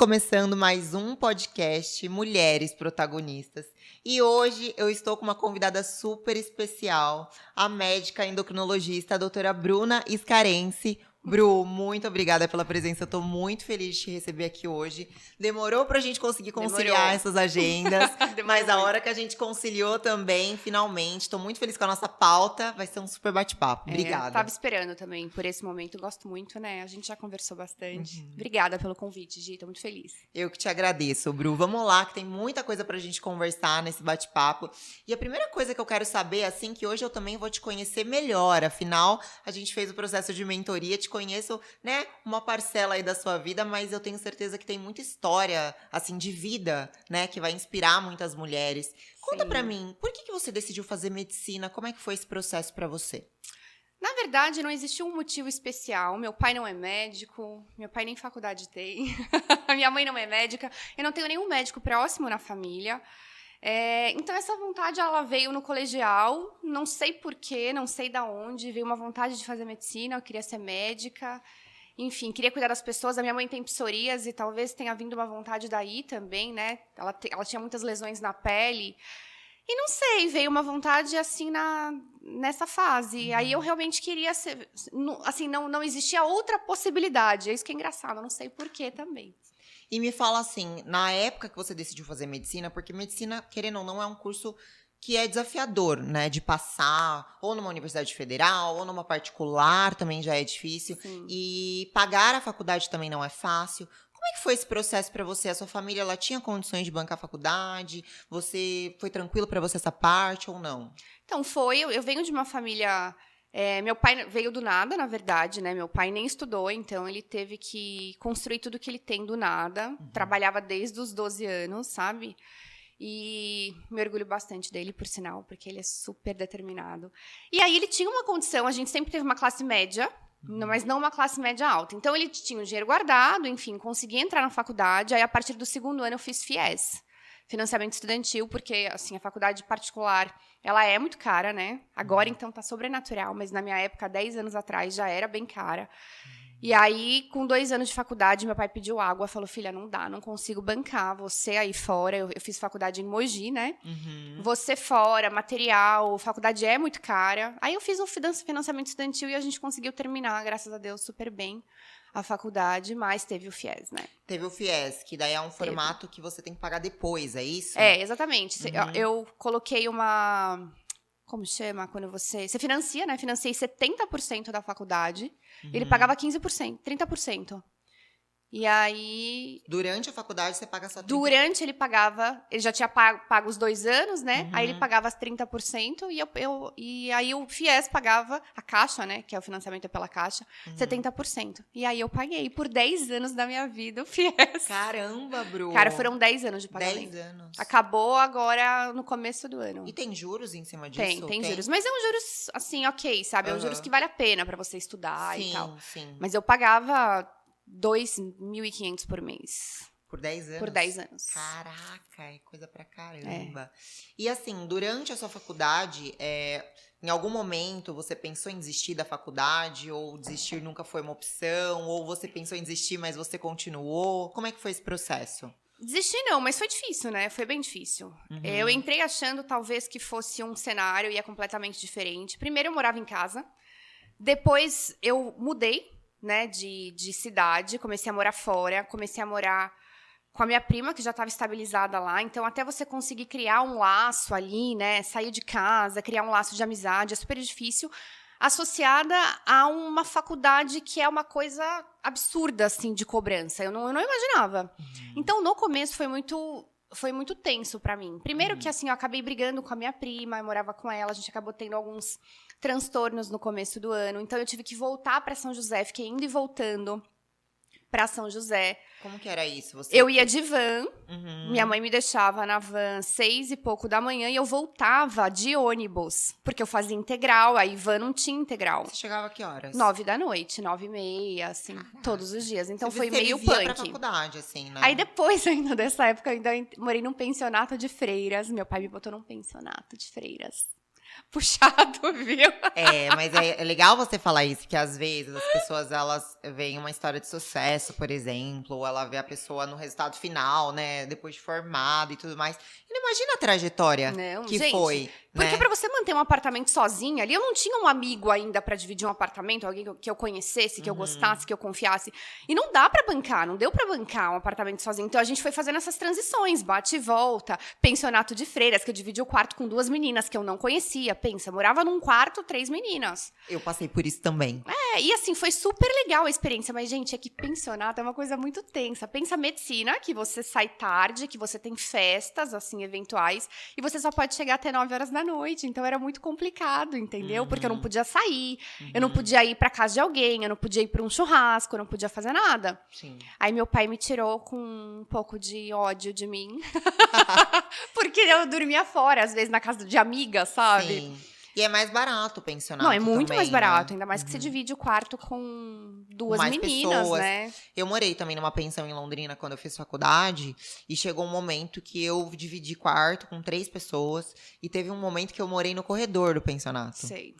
começando mais um podcast Mulheres Protagonistas. E hoje eu estou com uma convidada super especial, a médica endocrinologista, a doutora Bruna Scarenci. Bru, muito obrigada pela presença, eu tô muito feliz de te receber aqui hoje. Demorou pra gente conseguir conciliar essas agendas, mas a hora que a gente conciliou também, finalmente, tô muito feliz com a nossa pauta, vai ser um super bate-papo. Obrigada. Eu tava esperando também por esse momento, gosto muito, né? A gente já conversou bastante. Obrigada pelo convite, Gi, tô muito feliz. Eu que te agradeço, Bru. Vamos lá, que tem muita coisa pra gente conversar nesse bate-papo. E a primeira coisa que eu quero saber, assim, que hoje eu também vou te conhecer melhor, afinal, a gente fez o processo de mentoria, te conheço, né, uma parcela aí da sua vida, mas eu tenho certeza que tem muita história, assim, de vida, né, que vai inspirar muitas mulheres. Conta pra mim, por que você decidiu fazer medicina? Como é que foi esse processo pra você? Na verdade, não existiu um motivo especial. Meu pai não é médico, meu pai nem faculdade tem, a minha mãe não é médica, eu não tenho nenhum médico próximo na família. Então, essa vontade, ela veio no colegial, não sei porquê, não sei da onde, veio uma vontade de fazer medicina, eu queria ser médica, enfim, queria cuidar das pessoas. A minha mãe tem psoríase e talvez tenha vindo uma vontade daí também, né? Ela tinha muitas lesões na pele. E não sei, veio uma vontade assim nessa fase. Aí eu realmente queria ser. Assim, não existia outra possibilidade. É isso que é engraçado, eu não sei porquê também. E me fala assim, na época que você decidiu fazer medicina, porque medicina, querendo ou não, é um curso que é desafiador, né? De passar, ou numa universidade federal, ou numa particular, também já é difícil. Sim. E pagar a faculdade também não é fácil. Como é que foi esse processo para você? A sua família, ela tinha condições de bancar a faculdade? Foi tranquilo para você essa parte ou não? Então, eu venho de uma família. Meu pai veio do nada, na verdade, né? Meu pai nem estudou, então ele teve que construir tudo que ele tem do nada. Trabalhava desde os 12 anos, sabe? E me orgulho bastante dele, por sinal, porque ele é super determinado. E aí ele tinha uma condição, a gente sempre teve uma classe média, mas não uma classe média alta. Então ele tinha o dinheiro guardado, enfim, conseguia entrar na faculdade. Aí a partir do segundo ano eu fiz FIES, financiamento estudantil, porque assim, a faculdade particular, ela é muito cara, né? Agora então tá sobrenatural, mas na minha época, 10 anos atrás, já era bem cara. E aí, com 2 anos de faculdade, meu pai pediu água, falou, filha, não dá, não consigo bancar, você aí fora, eu fiz faculdade em Mogi, né? Você fora, material, faculdade é muito cara. Aí eu fiz um financiamento estudantil e a gente conseguiu terminar, graças a Deus, super bem a faculdade, mas teve o FIES, né? Teve o FIES, que daí é um formato que você tem que pagar depois, é isso? Exatamente. Eu coloquei uma... Como chama? Quando você financia, né? Financiei 70% da faculdade. Ele pagava 15%, 30%. E aí... Durante a faculdade, você paga só 30%? Durante, ele pagava... Ele já tinha pago os 2 anos, né? Aí ele pagava 30%. E aí o FIES pagava a Caixa, né? Que é o financiamento pela Caixa, 70%. E aí eu paguei por 10 anos da minha vida o FIES. Caramba, Bru! Cara, foram 10 anos de pagamento. 10 anos. Acabou agora no começo do ano. E tem juros em cima disso? Tem juros. Mas é um juros, assim, ok, sabe? É um juros que vale a pena pra você estudar e tal. Sim. Mas eu pagava 2.500 por mês. Por 10 anos? Por 10 anos. Caraca, é coisa pra caramba. E assim, durante a sua faculdade, em algum momento você pensou em desistir da faculdade? Ou desistir nunca foi uma opção? Ou você pensou em desistir, mas você continuou? Como é que foi esse processo? Desisti não, mas foi difícil, né? Foi bem difícil. Eu entrei achando talvez que fosse um cenário e é completamente diferente. Primeiro eu morava em casa. Depois eu mudei, né, de cidade. Comecei a morar fora. Comecei a morar com a minha prima, que já estava estabilizada lá. Então, até você conseguir criar um laço ali, né? Sair de casa, criar um laço de amizade, é super difícil. Associada a uma faculdade que é uma coisa absurda, assim, de cobrança. Eu não imaginava. Então, no começo, foi muito tenso pra mim. Primeiro que, assim, eu acabei brigando com a minha prima, eu morava com ela, a gente acabou tendo alguns transtornos no começo do ano. Então, eu tive que voltar pra São José, fiquei indo e voltando pra São José. Como que era isso? Eu ia de van, minha mãe me deixava na van 6 e pouco da manhã e eu voltava de ônibus, porque eu fazia integral, aí van não tinha integral. Você chegava a que horas? 9 da noite, 9h30, assim, todos os dias. Então foi meio Você punk. pra faculdade, assim, né? Aí depois ainda dessa época, eu ainda morei num pensionato de freiras. Meu pai me botou num pensionato de freiras. puxado, viu? Mas é legal você falar isso, que às vezes as pessoas, elas veem uma história de sucesso, por exemplo, ou ela vê a pessoa no resultado final, né, depois de formado e tudo mais. E não imagina a trajetória Não, que gente, foi, porque né? pra você manter um apartamento sozinha ali, eu não tinha um amigo ainda pra dividir um apartamento, alguém que eu conhecesse, que eu gostasse, que eu confiasse. E não dá pra bancar, não deu pra bancar um apartamento sozinho. Então a gente foi fazendo essas transições, bate e volta, pensionato de freiras, que eu dividi o quarto com 2 meninas que eu não conhecia. Pensa, morava num quarto, 3 meninas. Eu passei por isso também. E assim, foi super legal a experiência. Mas, gente, é que pensionato é uma coisa muito tensa. Pensa medicina, que você sai tarde, que você tem festas, assim, eventuais, e você só pode chegar até 9 horas da noite. Então, era muito complicado, entendeu? Porque eu não podia sair, eu não podia ir pra casa de alguém, eu não podia ir pra um churrasco, eu não podia fazer nada. Sim. Aí, meu pai me tirou com um pouco de ódio de mim. Porque eu dormia fora, às vezes, na casa de amigas, sabe? Sim. E é mais barato o pensionato. Não, é muito também, mais barato, né? ainda mais que você divide o quarto com 2 mais meninas, pessoas. né? Eu morei também numa pensão em Londrina quando eu fiz faculdade. E chegou um momento que eu dividi quarto com 3 pessoas. E teve um momento que eu morei no corredor do pensionato. Sei.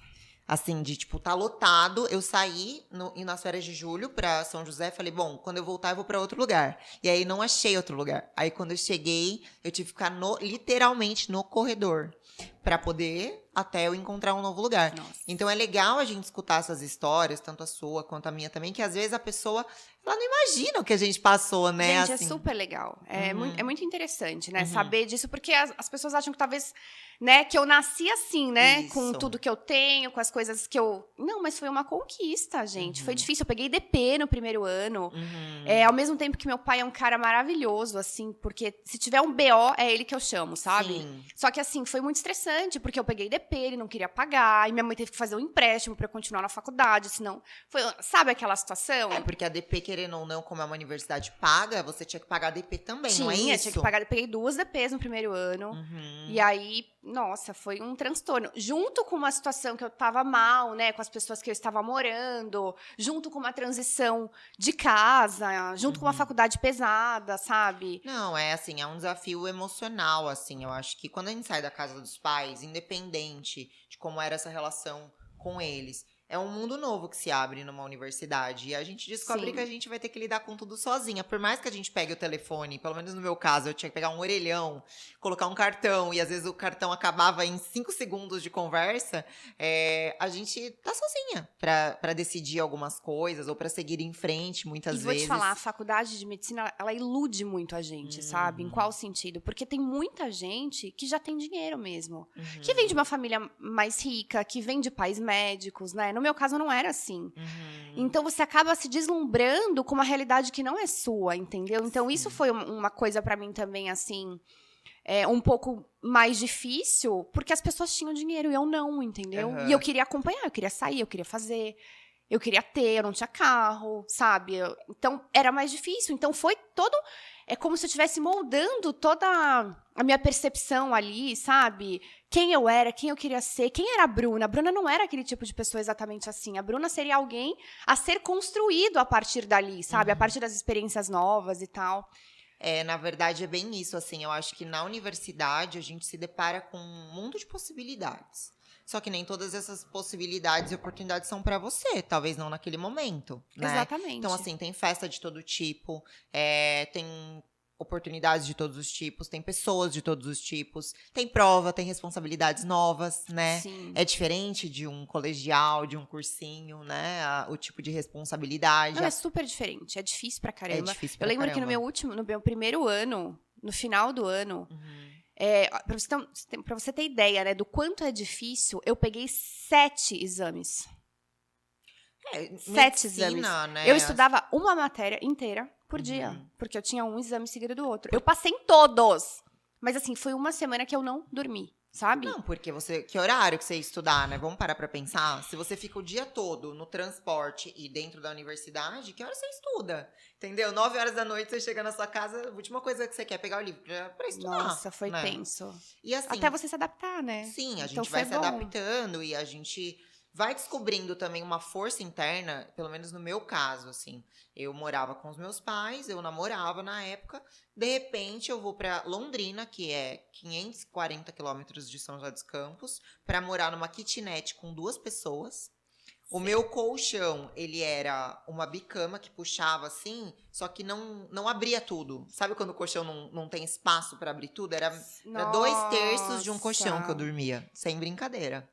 Assim, de tipo, tá lotado. Eu saí nas férias de julho pra São José. Falei, bom, quando eu voltar eu vou pra outro lugar. E aí não achei outro lugar. Aí quando eu cheguei, eu tive que ficar literalmente no corredor. Pra poder até eu encontrar um novo lugar. Nossa. Então é legal a gente escutar essas histórias, tanto a sua quanto a minha também, que às vezes a pessoa, ela não imagina o que a gente passou, né? Gente, assim. é super legal. É muito interessante, né? Uhum. Saber disso, porque as pessoas acham que talvez, né, que eu nasci assim, né? Isso. Com tudo que eu tenho, com as coisas que eu. Não, mas foi uma conquista, gente. Uhum. Foi difícil. Eu peguei DP no primeiro ano. Uhum. Ao mesmo tempo que meu pai é um cara maravilhoso, assim, porque se tiver um BO, é ele que eu chamo, sabe? Sim. Só que, assim, foi muito estressante, porque eu peguei DP, ele não queria pagar, e minha mãe teve que fazer um empréstimo pra eu continuar na faculdade, senão. Sabe aquela situação? É porque a DP, querendo ou não, como é uma universidade paga, você tinha que pagar a DP também, não é isso? Tinha que pagar. Eu peguei 2 DPs no primeiro ano. Uhum. E aí, nossa, foi um transtorno. Junto com uma situação que eu tava mal, né? Com as pessoas que eu estava morando, junto com uma transição de casa, junto com uma faculdade pesada, sabe? Não, é assim, é um desafio emocional, assim. Eu acho que quando a gente sai da casa dos pais, independente de como era essa relação com eles, é um mundo novo que se abre numa universidade. E a gente descobre Sim. que a gente vai ter que lidar com tudo sozinha. Por mais que a gente pegue o telefone, pelo menos no meu caso, eu tinha que pegar um orelhão, colocar um cartão, e às vezes o cartão acabava em 5 segundos de conversa, a gente tá sozinha pra decidir algumas coisas ou pra seguir em frente, muitas E vou vezes. te falar, a faculdade de medicina, ela ilude muito a gente, sabe? Em qual sentido? Porque tem muita gente que já tem dinheiro mesmo. Que vem de uma família mais rica, que vem de pais médicos, né? No meu caso, não era assim. Então, você acaba se deslumbrando com uma realidade que não é sua, entendeu? Então, isso foi uma coisa pra mim também, assim, um pouco mais difícil, porque as pessoas tinham dinheiro e eu não, entendeu? Uhum. E eu queria acompanhar, eu queria sair, eu queria fazer... Eu queria ter, eu não tinha carro, sabe? Então, era mais difícil. Então, foi todo... É como se eu estivesse moldando toda a minha percepção ali, sabe? Quem eu era, quem eu queria ser, quem era a Bruna. A Bruna não era aquele tipo de pessoa exatamente assim. A Bruna seria alguém a ser construído a partir dali, sabe? A partir das experiências novas e tal. Na verdade, é bem isso, assim. Eu acho que na universidade a gente se depara com um mundo de possibilidades. Só que nem todas essas possibilidades e oportunidades são pra você, talvez não naquele momento, né? Exatamente. Então, assim, tem festa de todo tipo, tem oportunidades de todos os tipos, tem pessoas de todos os tipos, tem prova, tem responsabilidades novas, né? Sim. É diferente de um colegial, de um cursinho, né? O tipo de responsabilidade. Não, é super diferente. É difícil pra caramba. É difícil pra Eu lembro caramba. que no meu primeiro ano, no final do ano, pra você ter ideia, né, do quanto é difícil, eu peguei 7 exames. 7 exames. Né? Eu estudava uma matéria inteira por dia, porque eu tinha um exame seguido do outro. Eu passei em todos. Mas assim, foi uma semana que eu não dormi, sabe? Não, porque que horário que você ia estudar, né? Vamos parar pra pensar. Se você fica o dia todo no transporte e dentro da universidade, que hora você estuda? Entendeu? 9 horas da noite você chega na sua casa, a última coisa que você quer é pegar o livro pra estudar. Nossa, foi né? tenso. E assim, Até você se adaptar, né? sim, a Então gente vai foi se bom. adaptando e a gente vai descobrindo também uma força interna, pelo menos no meu caso, assim. Eu morava com os meus pais, eu namorava na época. De repente, eu vou pra Londrina, que é 540 quilômetros de São José dos Campos, pra morar numa kitnet com 2 pessoas. O meu colchão, ele era uma bicama que puxava assim, só que não abria tudo. Sabe quando o colchão não tem espaço pra abrir tudo? Era 2/3 de um colchão que eu dormia, sem brincadeira.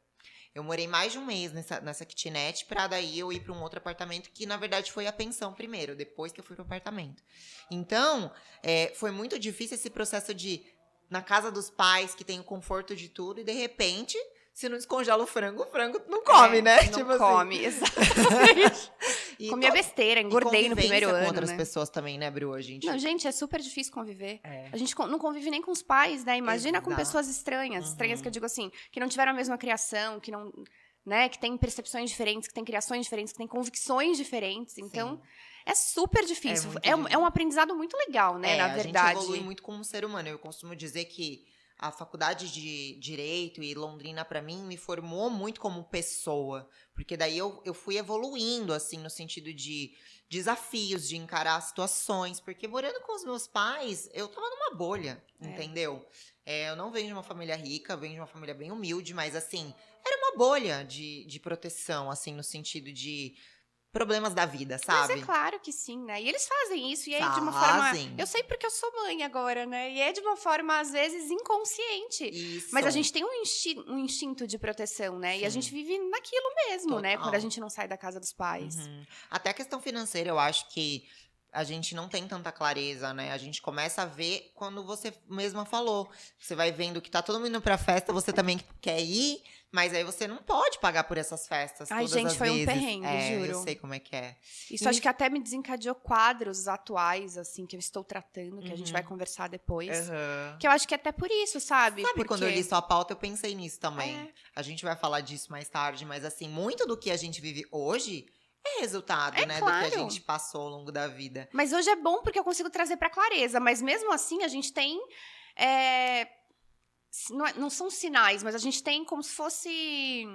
Eu morei mais de um mês nessa kitnet, pra daí eu ir pra um outro apartamento, que na verdade foi a pensão primeiro, depois que eu fui pro apartamento. Então, foi muito difícil esse processo de, na casa dos pais, que tem o conforto de tudo, e de repente, se não descongela o frango não come, né? Não tipo come, assim. Exatamente. Comia besteira, engordei no primeiro ano, com outras né? pessoas também, né, Bru? Gente... Não, gente, é super difícil conviver. A gente não convive nem com os pais, né? Imagina com pessoas estranhas. Estranhas que eu digo assim, que não tiveram a mesma criação, que não... né? Que tem percepções diferentes, que tem criações diferentes, que tem convicções diferentes. Então, é super difícil. É um aprendizado muito legal, né? Na verdade. A gente evolui muito como ser humano. Eu costumo dizer que a faculdade de Direito e Londrina, pra mim, me formou muito como pessoa. Porque daí eu fui evoluindo, assim, no sentido de desafios, de encarar situações. Porque morando com os meus pais, eu tava numa bolha, entendeu? Eu não venho de uma família rica, venho de uma família bem humilde, mas, assim, era uma bolha de proteção, assim, no sentido de problemas da vida, sabe? Mas é claro que sim, né? E eles fazem isso, e é de uma forma... Eu sei porque eu sou mãe agora, né? E é de uma forma, às vezes, inconsciente. Isso. Mas a gente tem um instinto de proteção, né? Sim. E a gente vive naquilo mesmo, Total. né? Quando a gente não sai da casa dos pais. Até a questão financeira, eu acho que a gente não tem tanta clareza, né? A gente começa a ver quando você mesma falou. Você vai vendo que tá todo mundo indo pra festa, você também quer ir, mas aí você não pode pagar por essas festas todas as vezes. Ai, gente, foi um perrengue, juro. Eu sei como é que é. Isso acho que até me desencadeou quadros atuais, assim, que eu estou tratando, que a gente vai conversar depois. Que eu acho que é até por isso, sabe? Sabe, quando eu li sua pauta, eu pensei nisso também. A gente vai falar disso mais tarde, mas assim, muito do que a gente vive hoje é resultado, né, claro. do que a gente passou ao longo da vida. Mas hoje é bom porque eu consigo trazer pra clareza, mas mesmo assim a gente tem... Não são sinais, mas a gente tem como se fosse...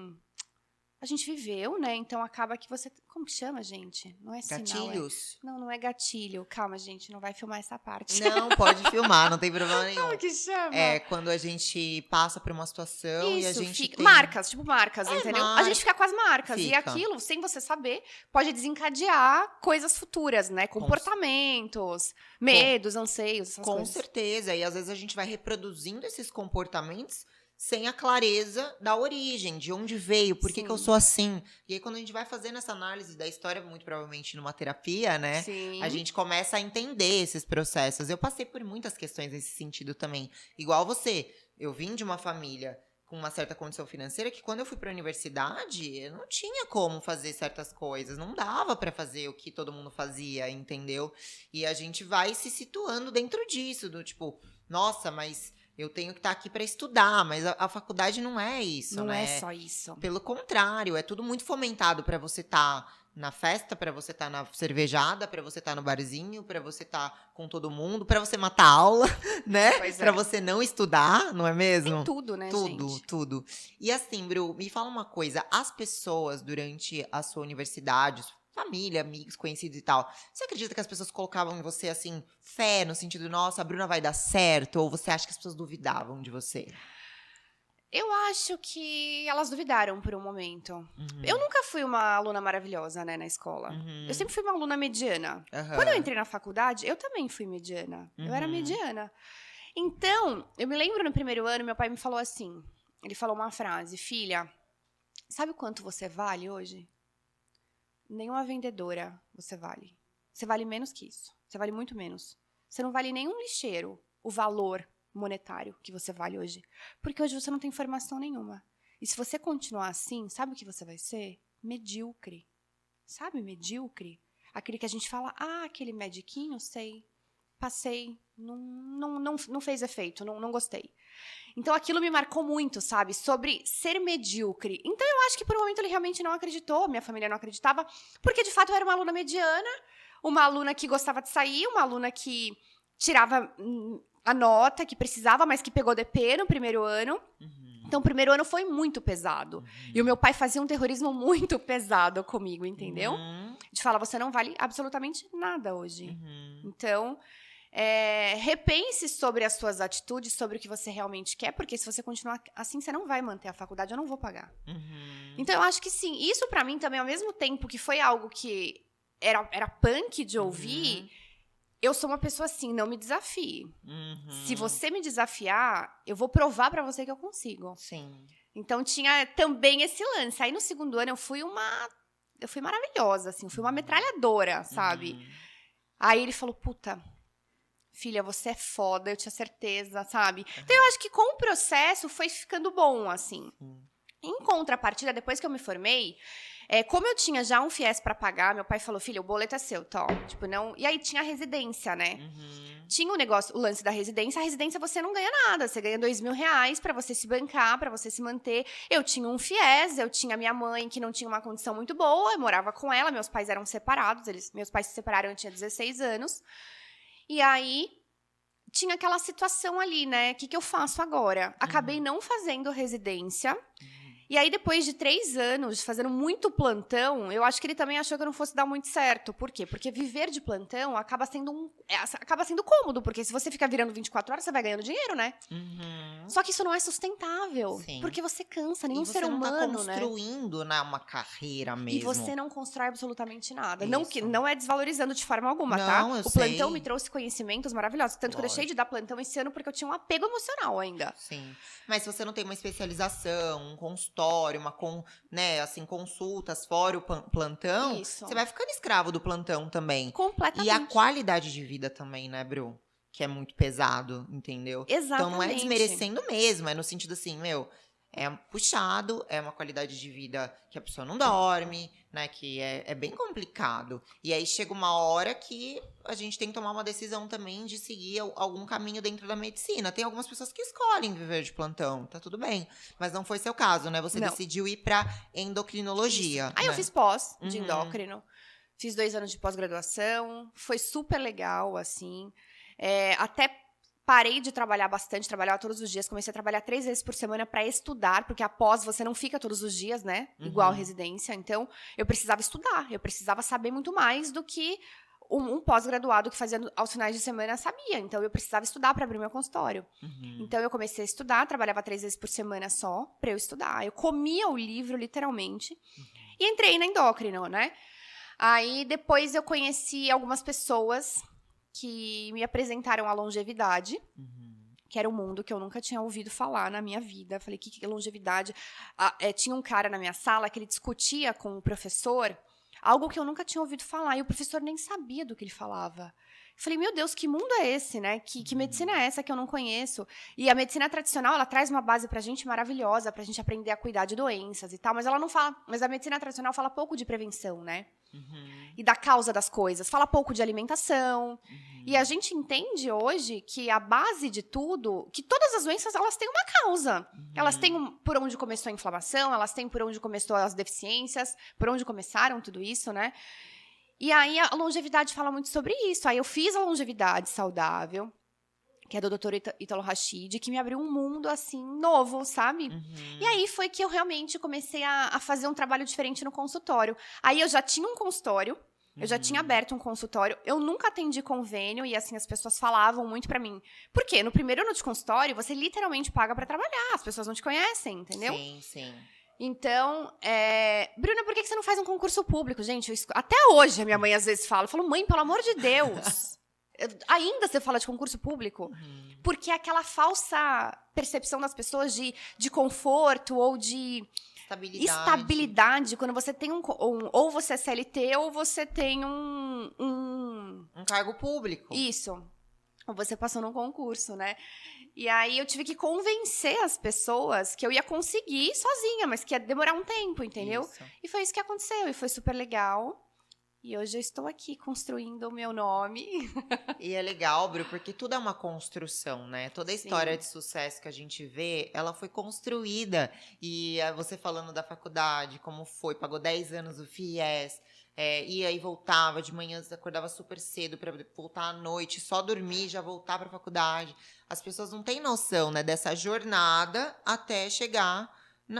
A gente viveu, né? Então acaba que você... Como que chama, gente? Não é sinal. Gatilhos? Não é gatilho. Calma, gente, não vai filmar essa parte. Não, pode filmar, não tem problema nenhum. Como que chama? É quando a gente passa por uma situação e a gente tem... Marcas, entendeu? Marca. A gente fica com as marcas. Fica. E aquilo, sem você saber, pode desencadear coisas futuras, né? Comportamentos, medos, anseios, essas coisas. Com certeza. E às vezes a gente vai reproduzindo esses comportamentos sem a clareza da origem, de onde veio, por que eu sou assim. E aí, quando a gente vai fazendo essa análise da história, muito provavelmente numa terapia, né? Sim. A gente começa a entender esses processos. Eu passei por muitas questões nesse sentido também. Igual você, eu vim de uma família com uma certa condição financeira que quando eu fui para a universidade, eu não tinha como fazer certas coisas. Não dava para fazer o que todo mundo fazia, entendeu? E a gente vai se situando dentro disso, do tipo, nossa, mas... eu tenho que estar aqui para estudar, mas a faculdade não é isso, não né? Não é só isso. Pelo contrário, é tudo muito fomentado para você estar na festa, para você estar na cervejada, para você estar no barzinho, para você estar com todo mundo, para você matar a aula, né? Para você não estudar, não é mesmo? Tem tudo, né, gente? Tudo. E assim, Bru, me fala uma coisa, as pessoas durante a sua universidade, família, amigos, conhecidos e tal. Você acredita que as pessoas colocavam em você, assim, fé, no sentido, nossa, a Bruna vai dar certo? Ou você acha que as pessoas duvidavam de você? Eu acho que elas duvidaram por um momento. Eu nunca fui uma aluna maravilhosa, né, na escola. Eu sempre fui uma aluna mediana. Quando eu entrei na faculdade, eu também fui mediana. Eu era mediana. Então, eu me lembro no primeiro ano, meu pai me falou assim, ele falou uma frase, filha, sabe quanto você vale hoje? Nenhuma vendedora você vale. Você vale menos que isso. Você vale muito menos. Você não vale nenhum lixeiro o valor monetário que você vale hoje. Porque hoje você não tem formação nenhuma. E se você continuar assim, sabe o que você vai ser? Medíocre. Sabe medíocre? Aquele que a gente fala, aquele mediquinho, sei. Passei. Não fez efeito. Não gostei. Então, aquilo me marcou muito, sabe? Sobre ser medíocre. Então, eu acho que por um momento ele realmente não acreditou, minha família não acreditava, porque, de fato, eu era uma aluna mediana, uma aluna que gostava de sair, uma aluna que tirava a nota, que precisava, mas que pegou DP no primeiro ano. Então, o primeiro ano foi muito pesado. E o meu pai fazia um terrorismo muito pesado comigo, entendeu? De falar, você não vale absolutamente nada hoje. Então, repense sobre as suas atitudes, sobre o que você realmente quer, porque se você continuar assim, você não vai manter a faculdade, eu não vou pagar. Então, eu acho que sim, isso pra mim também, ao mesmo tempo que foi algo que era punk de ouvir, eu sou uma pessoa assim, não me desafie. Se você me desafiar, eu vou provar pra você que eu consigo. Sim. Então, tinha também esse lance. Aí, no segundo ano, eu fui maravilhosa, assim, fui uma metralhadora, sabe? Aí, ele falou, puta, filha, você é foda, eu tinha certeza, sabe? Então, eu acho que com o processo foi ficando bom, assim. Em contrapartida, depois que eu me formei, como eu tinha já um FIES pra pagar, meu pai falou, filha, o boleto é seu, tá? Tipo, não... E aí tinha a residência, né? Tinha o lance da residência. A residência você não ganha nada. Você ganha R$2.000 pra você se bancar, pra você se manter. Eu tinha um FIES, eu tinha minha mãe, que não tinha uma condição muito boa. Eu morava com ela, meus pais eram separados. Meus pais se separaram, eu tinha 16 anos. E aí, tinha aquela situação ali, né? O que eu faço agora? Acabei não fazendo residência. E aí, depois de 3 anos, fazendo muito plantão, eu acho que ele também achou que eu não fosse dar muito certo. Por quê? Porque viver de plantão acaba sendo cômodo, porque se você ficar virando 24 horas, você vai ganhando dinheiro, né? Só que isso não é sustentável. Sim. Porque você cansa, nenhum E você ser não tá humano, né? construindo, né, uma carreira mesmo. E você não constrói absolutamente nada. Isso. Não é desvalorizando de forma alguma, Não, tá? eu O plantão sei. me trouxe conhecimentos maravilhosos. Tanto que eu deixei de dar plantão esse ano porque eu tinha um apego emocional ainda. Sim. Mas se você não tem uma especialização, um consultório, né, assim, consultas fora o plantão, Isso. você vai ficando escravo do plantão também. Completamente. E a qualidade de vida também, né, Bru? Que é muito pesado, entendeu? Então não é Exatamente. desmerecendo mesmo, é no sentido assim, meu, é puxado, é uma qualidade de vida que a pessoa não dorme, né? Que é bem complicado. E aí chega uma hora que a gente tem que tomar uma decisão também de seguir algum caminho dentro da medicina. Tem algumas pessoas que escolhem viver de plantão, tá tudo bem. Mas não foi seu caso, né? Você Não. decidiu ir pra endocrinologia. Aí né? eu fiz pós de endócrino. Fiz 2 anos de pós-graduação. Foi super legal, assim. Até parei de trabalhar bastante, trabalhava todos os dias. Comecei a trabalhar 3 vezes por semana para estudar, porque após você não fica todos os dias, né? Igual residência. Então, eu precisava estudar. Eu precisava saber muito mais do que um pós-graduado que fazia aos finais de semana sabia. Então, eu precisava estudar para abrir meu consultório. Então, eu comecei a estudar, trabalhava 3 vezes por semana só para eu estudar. Eu comia o livro, literalmente. E entrei na endócrino, né? Aí, depois eu conheci algumas pessoas que me apresentaram a longevidade, que era um mundo que eu nunca tinha ouvido falar na minha vida. Falei, o que é longevidade? Tinha um cara na minha sala que ele discutia com o professor algo que eu nunca tinha ouvido falar, e o professor nem sabia do que ele falava. Falei, meu Deus, que mundo é esse, né? Que medicina é essa que eu não conheço? E a medicina tradicional, ela traz uma base pra gente maravilhosa, pra gente aprender a cuidar de doenças e tal, mas ela não fala. Mas a medicina tradicional fala pouco de prevenção, né? E da causa das coisas. Fala pouco de alimentação. E a gente entende hoje que a base de tudo, que todas as doenças, elas têm uma causa. Elas têm por onde começou a inflamação, elas têm por onde começou as deficiências, por onde começaram tudo isso, né? E aí a longevidade fala muito sobre isso. Aí eu fiz a longevidade saudável, que é do Dr. Ítalo Rachid, que me abriu um mundo, assim, novo, sabe? E aí foi que eu realmente comecei a fazer um trabalho diferente no consultório. Aí eu já tinha um consultório, eu já tinha aberto um consultório, eu nunca atendi convênio, e assim, as pessoas falavam muito pra mim. Por quê? No primeiro ano de consultório, você literalmente paga pra trabalhar, as pessoas não te conhecem, entendeu? Sim, sim. Então, Bruna, por que você não faz um concurso público? Gente, até hoje a minha mãe às vezes fala, eu falo, mãe, pelo amor de Deus, ainda você fala de concurso público? Porque é aquela falsa percepção das pessoas de conforto ou de estabilidade quando você tem ou você é CLT ou você tem um cargo público. Isso. Ou você passou num concurso, né? E aí eu tive que convencer as pessoas que eu ia conseguir sozinha, mas que ia demorar um tempo, entendeu? Isso. E foi isso que aconteceu, e foi super legal. E hoje eu estou aqui construindo o meu nome. E é legal, Bru, porque tudo é uma construção, né? Toda a história de sucesso que a gente vê, ela foi construída. E você falando da faculdade, como foi, pagou 10 anos o FIES, E aí voltava de manhã, acordava super cedo para voltar à noite, só dormir, já voltar para a faculdade. As pessoas não têm noção, né, dessa jornada até chegar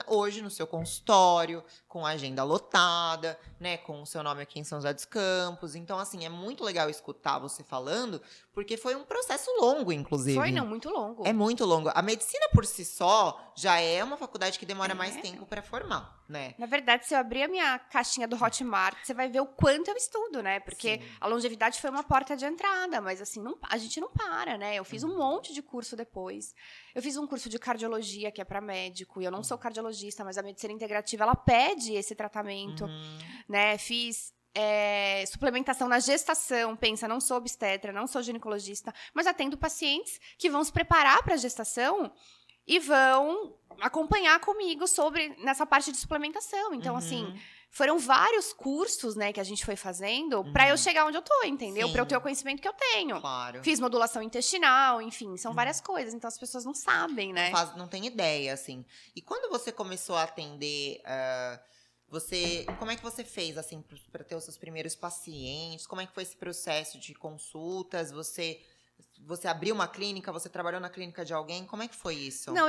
hoje no seu consultório, com a agenda lotada, né, com o seu nome aqui em São José dos Campos. Então, assim, é muito legal escutar você falando, porque foi um processo longo, inclusive. Foi, não, muito longo. É muito longo. A medicina por si só já é uma faculdade que demora mais tempo para formar, né? Na verdade, se eu abrir a minha caixinha do Hotmart, você vai ver o quanto eu estudo, né? Porque a longevidade foi uma porta de entrada, mas assim, a gente não para, né? Eu fiz um monte de curso depois. Eu fiz um curso de cardiologia, que é para médico, e eu não sou cardiologista, mas a medicina integrativa, ela pede esse tratamento, né? Fiz suplementação na gestação, pensa, não sou obstetra, não sou ginecologista, mas atendo pacientes que vão se preparar para a gestação e vão acompanhar comigo nessa parte de suplementação. Então, assim, foram vários cursos, né, que a gente foi fazendo para eu chegar onde eu tô, entendeu? Para eu ter o conhecimento que eu tenho. Claro. Fiz modulação intestinal, enfim, são várias coisas. Então, as pessoas não sabem, né? Não tem ideia, assim. E quando você começou a atender... como é que você fez, assim, para ter os seus primeiros pacientes? Como é que foi esse processo de consultas? Você abriu uma clínica? Você trabalhou na clínica de alguém? Como é que foi isso? Não,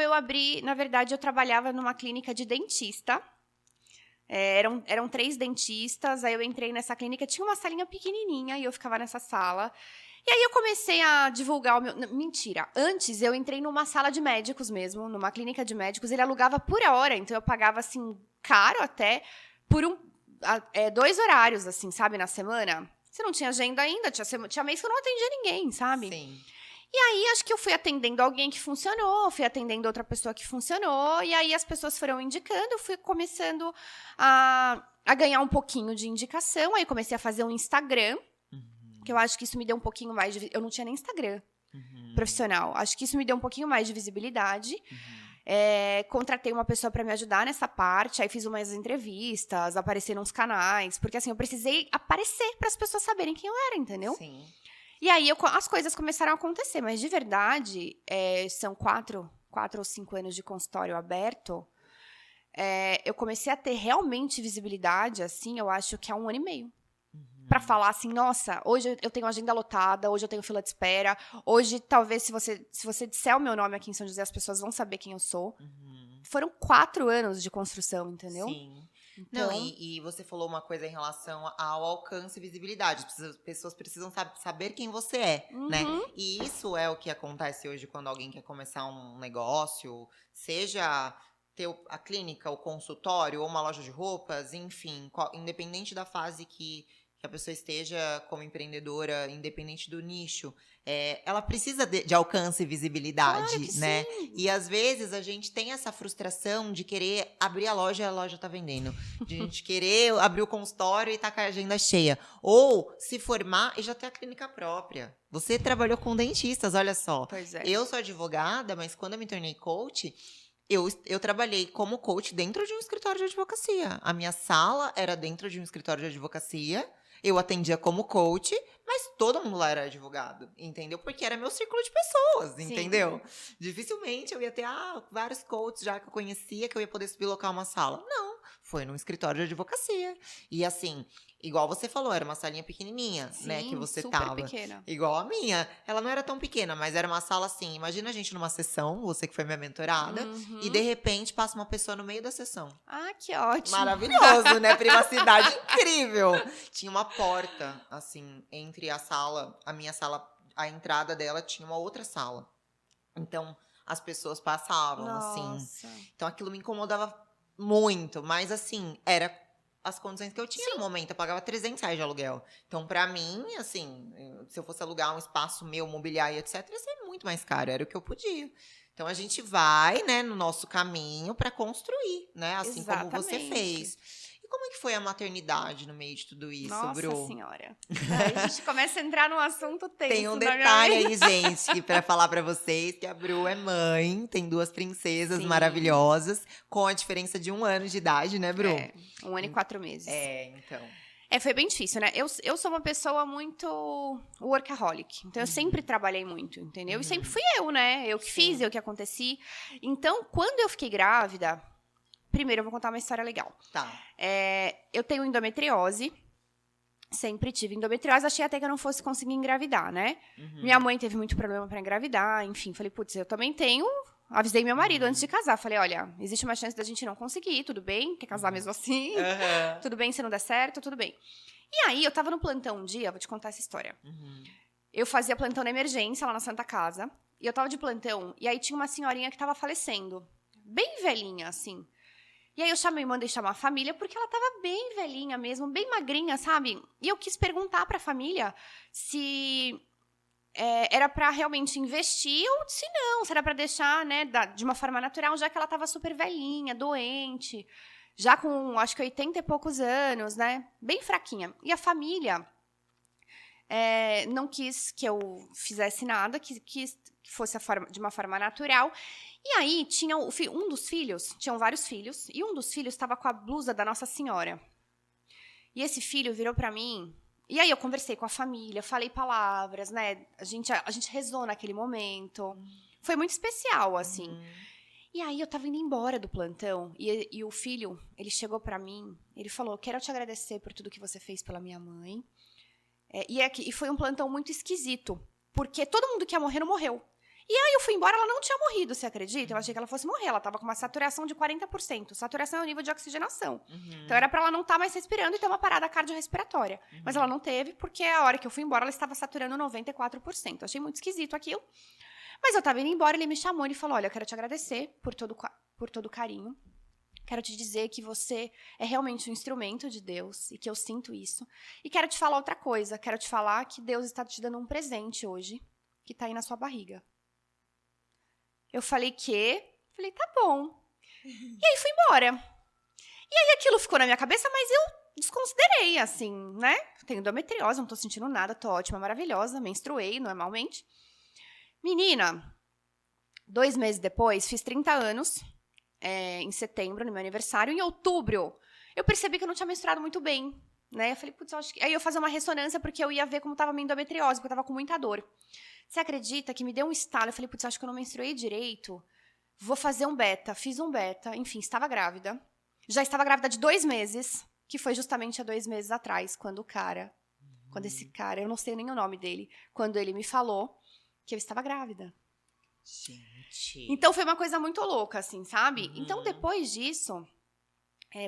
na verdade, eu trabalhava numa clínica de dentista. Eram 3 dentistas, aí eu entrei nessa clínica, tinha uma salinha pequenininha e eu ficava nessa sala. E aí eu comecei a divulgar o meu... Mentira, antes eu entrei numa sala de médicos mesmo, numa clínica de médicos, ele alugava por hora, então eu pagava, assim, caro até, por 2 horários, assim, sabe, na semana. Você não tinha agenda ainda, tinha mês que eu não atendia ninguém, sabe? Sim. E aí, acho que eu fui atendendo alguém que funcionou, fui atendendo outra pessoa que funcionou, e aí as pessoas foram indicando, eu fui começando a ganhar um pouquinho de indicação, aí comecei a fazer um Instagram, que eu acho que isso me deu um pouquinho mais de... Eu não tinha nem Instagram profissional, acho que isso me deu um pouquinho mais de visibilidade. Contratei uma pessoa para me ajudar nessa parte, aí fiz umas entrevistas, apareci nos canais, porque assim, eu precisei aparecer para as pessoas saberem quem eu era, entendeu? Sim. E aí as coisas começaram a acontecer, mas de verdade, são 4 ou 5 anos de consultório aberto, eu comecei a ter realmente visibilidade, assim, eu acho que há 1 ano e meio. Pra falar assim, nossa, hoje eu tenho agenda lotada, hoje eu tenho fila de espera, hoje talvez se você disser o meu nome aqui em São José, as pessoas vão saber quem eu sou. Foram 4 anos de construção, entendeu? Sim. Então... Não, e você falou uma coisa em relação ao alcance e visibilidade. As pessoas precisam saber quem você é, né? E isso é o que acontece hoje quando alguém quer começar um negócio, seja ter a clínica, o consultório ou uma loja de roupas, enfim, independente da fase que a pessoa esteja como empreendedora, independente do nicho, ela precisa de alcance e visibilidade, claro que né? sim. E às vezes a gente tem essa frustração de querer abrir a loja e a loja tá vendendo. De a gente querer abrir o consultório e tá com a agenda cheia. Ou se formar e já ter a clínica própria. Você trabalhou com dentistas, olha só. Pois é. Eu sou advogada, mas quando eu me tornei coach... Eu trabalhei como coach dentro de um escritório de advocacia. A minha sala era dentro de um escritório de advocacia. Eu atendia como coach, mas todo mundo lá era advogado, entendeu? Porque era meu círculo de pessoas, entendeu? Dificilmente eu ia ter vários coaches já que eu conhecia, que eu ia poder sublocar uma sala. Não, foi num escritório de advocacia. E assim, igual você falou, era uma salinha pequenininha, né, que você super tava. Pequena. Igual a minha. Ela não era tão pequena, mas era uma sala assim, imagina a gente numa sessão, você que foi minha mentorada, e de repente passa uma pessoa no meio da sessão. Ah, que ótimo. Maravilhoso, né? Privacidade incrível. Tinha uma porta, assim, entre a minha sala, a entrada dela tinha uma outra sala. Então, as pessoas passavam, assim. Então, aquilo me incomodava muito, mas assim, era as condições que eu tinha no momento. Eu pagava R$300 de aluguel. Então, pra mim, assim, se eu fosse alugar um espaço meu, mobiliar e etc., ia ser muito mais caro. Era o que eu podia. Então, a gente vai, né, no nosso caminho pra construir, né? Assim como você fez. E como é que foi a maternidade no meio de tudo isso, Bru? Nossa Senhora. Aí a gente começa a entrar num assunto tenso. Tem um detalhe aí, gente, pra falar pra vocês, que a Bru é mãe, tem 2 princesas maravilhosas, com a diferença de 1 ano de idade, né, Bru? 1 ano e 4 meses. Então. Foi bem difícil, né? Eu sou uma pessoa muito workaholic. Então, eu sempre trabalhei muito, entendeu? E sempre fui eu, né? Eu que fiz, eu que aconteci. Então, quando eu fiquei grávida... Primeiro, eu vou contar uma história legal. Tá. Eu tenho endometriose. Sempre tive endometriose, achei até que eu não fosse conseguir engravidar, né? Minha mãe teve muito problema pra engravidar, enfim, falei, putz, eu também tenho. Avisei meu marido antes de casar, falei, olha, existe uma chance da gente não conseguir, tudo bem, quer casar mesmo assim, tudo bem se não der certo, tudo bem. E aí, eu tava no plantão um dia, vou te contar essa história. Eu fazia plantão na emergência, lá na Santa Casa, e eu tava de plantão, e aí tinha uma senhorinha que tava falecendo, bem velhinha, assim. E aí eu mandei chamar a família, porque ela tava bem velhinha mesmo, bem magrinha, sabe? E eu quis perguntar pra família se era pra realmente investir ou se não, se era pra deixar, né, de uma forma natural, já que ela tava super velhinha, doente, já com, acho que 80 e poucos anos, né? Bem fraquinha. E a família não quis que eu fizesse nada, quis que fosse de uma forma natural. E aí, tinha um dos filhos, tinham vários filhos, e um dos filhos estava com a blusa da Nossa Senhora. E esse filho virou pra mim, e aí eu conversei com a família, falei palavras, né? A gente rezou naquele momento. Foi muito especial, assim. E aí eu tava indo embora do plantão, e o filho, ele chegou pra mim, ele falou, quero te agradecer por tudo que você fez pela minha mãe. E foi um plantão muito esquisito, porque todo mundo que ia morrer não morreu. E aí eu fui embora, ela não tinha morrido, você acredita? Eu achei que ela fosse morrer, ela tava com uma saturação de 40%. Saturação é o nível de oxigenação. Então era pra ela não estar mais respirando e ter uma parada cardiorrespiratória. Mas ela não teve, porque a hora que eu fui embora, ela estava saturando 94%. Eu achei muito esquisito aquilo. Mas eu tava indo embora, ele me chamou, ele falou, olha, eu quero te agradecer por todo o carinho. Quero te dizer que você é realmente um instrumento de Deus e que eu sinto isso. E quero te falar outra coisa, quero te falar que Deus está te dando um presente hoje, que tá aí na sua barriga. Eu falei, Falei, tá bom. E aí, fui embora. E aí, aquilo ficou na minha cabeça, mas eu desconsiderei, assim, né? Tenho endometriose, não tô sentindo nada, tô ótima, maravilhosa, menstruei normalmente. Menina, 2 meses depois, fiz 30 anos, em setembro, no meu aniversário. Em outubro, eu percebi que eu não tinha menstruado muito bem, né? Eu falei, putz, eu acho que... Aí eu fazia uma ressonância, porque eu ia ver como tava a minha endometriose, porque eu tava com muita dor. Você acredita que me deu um estalo? Eu falei, putz, acho que eu não menstruei direito. Vou fazer um beta. Fiz um beta. Enfim, estava grávida. Já estava grávida de 2 meses, que foi justamente há 2 meses atrás, quando esse cara, eu não sei nem o nome dele, quando ele me falou que eu estava grávida. Gente. Então, foi uma coisa muito louca, assim, sabe? Então, depois disso...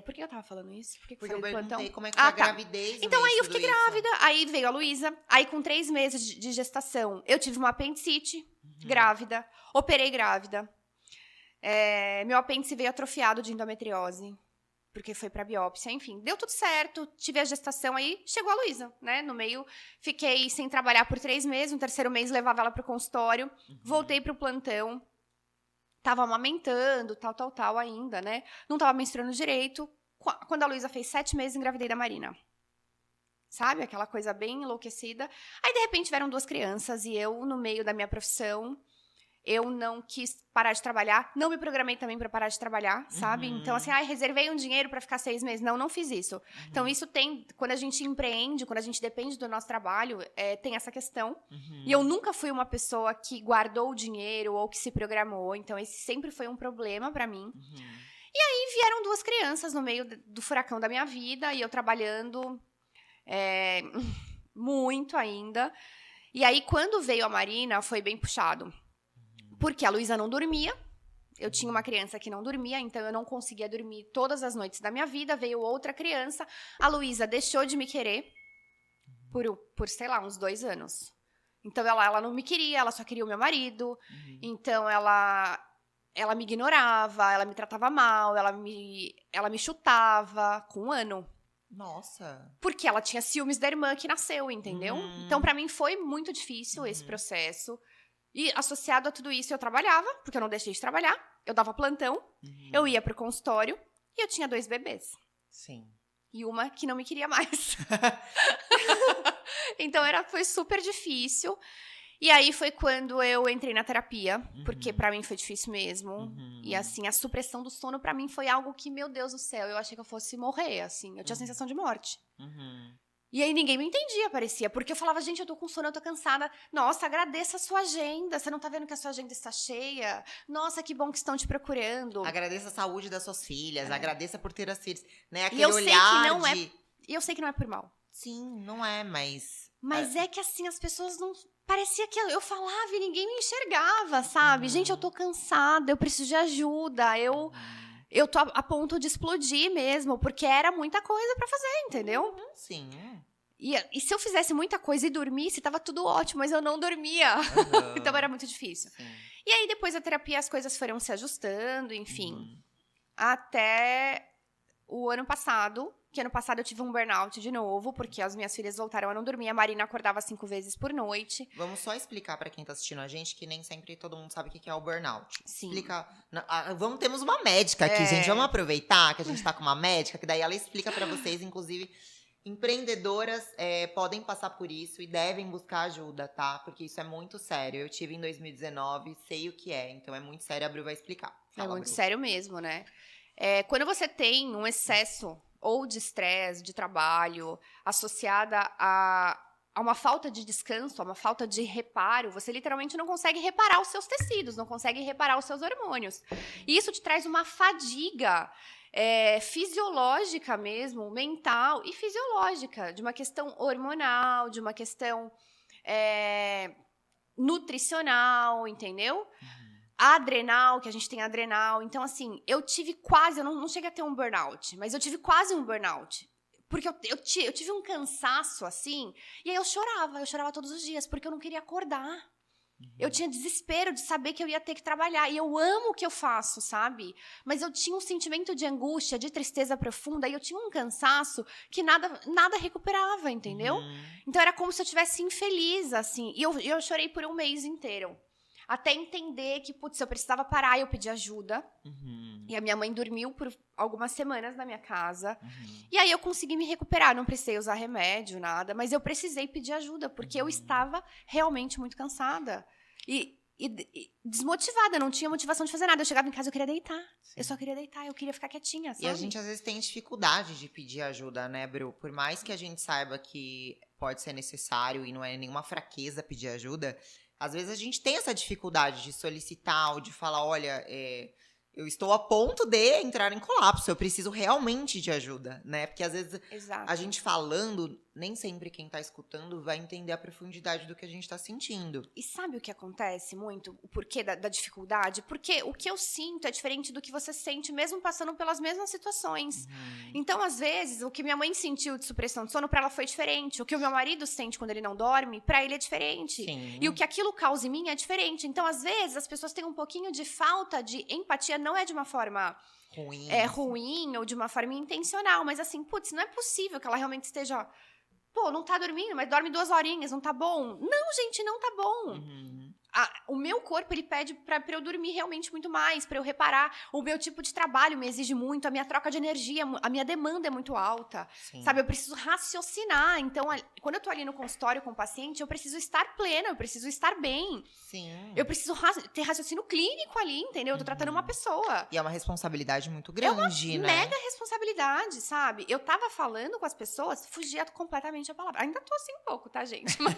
por que eu tava falando isso? Por que Porque eu perguntei plantão? como é que foi a gravidez. Então, aí eu fiquei grávida. Aí veio a Luísa. Aí, com 3 meses de gestação, eu tive uma apendicite, grávida. Operei grávida. Meu apêndice veio atrofiado de endometriose, porque foi pra biópsia. Enfim, deu tudo certo. Tive a gestação, aí chegou a Luísa, né? No meio, fiquei sem trabalhar por 3 meses. No 3º mês, levava ela pro consultório. Voltei pro plantão. Tava amamentando, tal ainda, né? Não tava menstruando direito. Quando a Luísa fez 7 meses, engravidei da Marina. Sabe? Aquela coisa bem enlouquecida. Aí, de repente, vieram 2 crianças e eu, no meio da minha profissão, eu não quis parar de trabalhar. Não me programei também para parar de trabalhar, sabe? Então, assim, reservei um dinheiro para ficar 6 meses. Não fiz isso. Então, isso tem... Quando a gente empreende, quando a gente depende do nosso trabalho, tem essa questão. E eu nunca fui uma pessoa que guardou o dinheiro ou que se programou. Então, esse sempre foi um problema para mim. E aí, vieram 2 crianças no meio do furacão da minha vida. E eu trabalhando muito ainda. E aí, quando veio a Marina, foi bem puxado. Porque a Luísa não dormia. Eu tinha uma criança que não dormia, então eu não conseguia dormir todas as noites da minha vida. Veio outra criança. A Luísa deixou de me querer por sei lá, uns 2 anos. Então, ela não me queria, ela só queria o meu marido. Então, ela me ignorava, ela me tratava mal, ela me chutava com 1 ano. Nossa. Porque ela tinha ciúmes da irmã que nasceu, entendeu? Então, pra mim, foi muito difícil esse processo. E associado a tudo isso, eu trabalhava, porque eu não deixei de trabalhar. Eu dava plantão, eu ia pro consultório e eu tinha 2 bebês. Sim. E uma que não me queria mais. Então, foi super difícil. E aí, foi quando eu entrei na terapia, porque pra mim foi difícil mesmo. E, assim, a supressão do sono pra mim foi algo que, meu Deus do céu, eu achei que eu fosse morrer, assim. Eu tinha a sensação de morte. E aí ninguém me entendia, parecia. Porque eu falava, gente, eu tô com sono, eu tô cansada. Nossa, agradeça a sua agenda. Você não tá vendo que a sua agenda está cheia? Nossa, que bom que estão te procurando. Agradeça a saúde das suas filhas. Agradeça por ter as filhas. Né? Aquele E eu olhar sei que não é por mal. Sim, não é, mas... Mas é que assim, as pessoas não... Parecia que eu falava e ninguém me enxergava, sabe? Gente, eu tô cansada, eu preciso de ajuda, eu tô a ponto de explodir mesmo, porque era muita coisa pra fazer, entendeu? Sim. E se eu fizesse muita coisa e dormisse, tava tudo ótimo, mas eu não dormia. Então era muito difícil. Sim. E aí, depois da terapia, as coisas foram se ajustando, enfim. Até o ano passado, que ano passado eu tive um burnout de novo, porque as minhas filhas voltaram a não dormir. A Marina acordava 5 vezes por noite. Vamos só explicar pra quem tá assistindo a gente, que nem sempre todo mundo sabe o que é o burnout. Sim. Explica. Temos uma médica aqui, gente. Vamos aproveitar que a gente tá com uma médica, que daí ela explica pra vocês, inclusive, empreendedoras podem passar por isso e devem buscar ajuda, tá? Porque isso é muito sério. Eu tive em 2019, sei o que é, então é muito sério. A Bru vai explicar. É muito Bru. sério mesmo, né? Quando você tem um excesso ou de estresse, de trabalho, associada a uma falta de descanso, a uma falta de reparo, você literalmente não consegue reparar os seus tecidos, não consegue reparar os seus hormônios. E isso te traz uma fadiga fisiológica mesmo, mental e fisiológica, de uma questão hormonal, de uma questão nutricional, entendeu? Adrenal, que a gente tem adrenal. Então, assim, eu tive quase, eu não cheguei a ter um burnout, mas eu tive quase um burnout. Porque eu tive um cansaço, assim, e aí eu chorava todos os dias, porque eu não queria acordar. Eu tinha desespero de saber que eu ia ter que trabalhar, e eu amo o que eu faço, sabe? Mas eu tinha um sentimento de angústia, de tristeza profunda, e eu tinha um cansaço que nada recuperava, entendeu? Então era como se eu estivesse infeliz, assim, e eu chorei por um mês inteiro. Até entender que, putz, eu precisava parar, eu pedi ajuda. E a minha mãe dormiu por algumas semanas na minha casa. E aí eu consegui me recuperar, não precisei usar remédio, nada. Mas eu precisei pedir ajuda, porque eu estava realmente muito cansada. E desmotivada, não tinha motivação de fazer nada. Eu chegava em casa, eu queria deitar. Sim. Eu só queria deitar, eu queria ficar quietinha, sabe? E a gente às vezes tem dificuldade de pedir ajuda, né, Bru? Por mais que a gente saiba que pode ser necessário e não é nenhuma fraqueza pedir ajuda... Às vezes a gente tem essa dificuldade de solicitar ou de falar, olha, eu estou a ponto de entrar em colapso, eu preciso realmente de ajuda, né? Porque às vezes a gente falando, nem sempre quem tá escutando vai entender a profundidade do que a gente tá sentindo. E sabe o que acontece muito? O porquê da dificuldade? Porque o que eu sinto é diferente do que você sente, mesmo passando pelas mesmas situações. Então, às vezes, o que minha mãe sentiu de supressão de sono, pra ela foi diferente. O que o meu marido sente quando ele não dorme, pra ele é diferente. Sim. E o que aquilo causa em mim é diferente. Então, às vezes, as pessoas têm um pouquinho de falta de empatia, não é de uma forma... ruim ou de uma forma intencional. Mas assim, putz, não é possível que ela realmente esteja... Pô, não tá dormindo, mas dorme 2 horinhas, não tá bom? Não, gente, não tá bom. O meu corpo, ele pede pra eu dormir realmente muito mais, pra eu reparar. O meu tipo de trabalho me exige muito, a minha troca de energia, a minha demanda é muito alta. Sim. Sabe, eu preciso raciocinar. Então, quando eu tô ali no consultório com o paciente, eu preciso estar plena, eu preciso estar bem. Sim. Eu preciso ter raciocínio clínico ali, entendeu? Eu tô tratando uma pessoa. E é uma responsabilidade muito grande, né? Mega responsabilidade, sabe? Eu tava falando com as pessoas, fugia completamente a palavra. Ainda tô assim um pouco, tá, gente? Mas,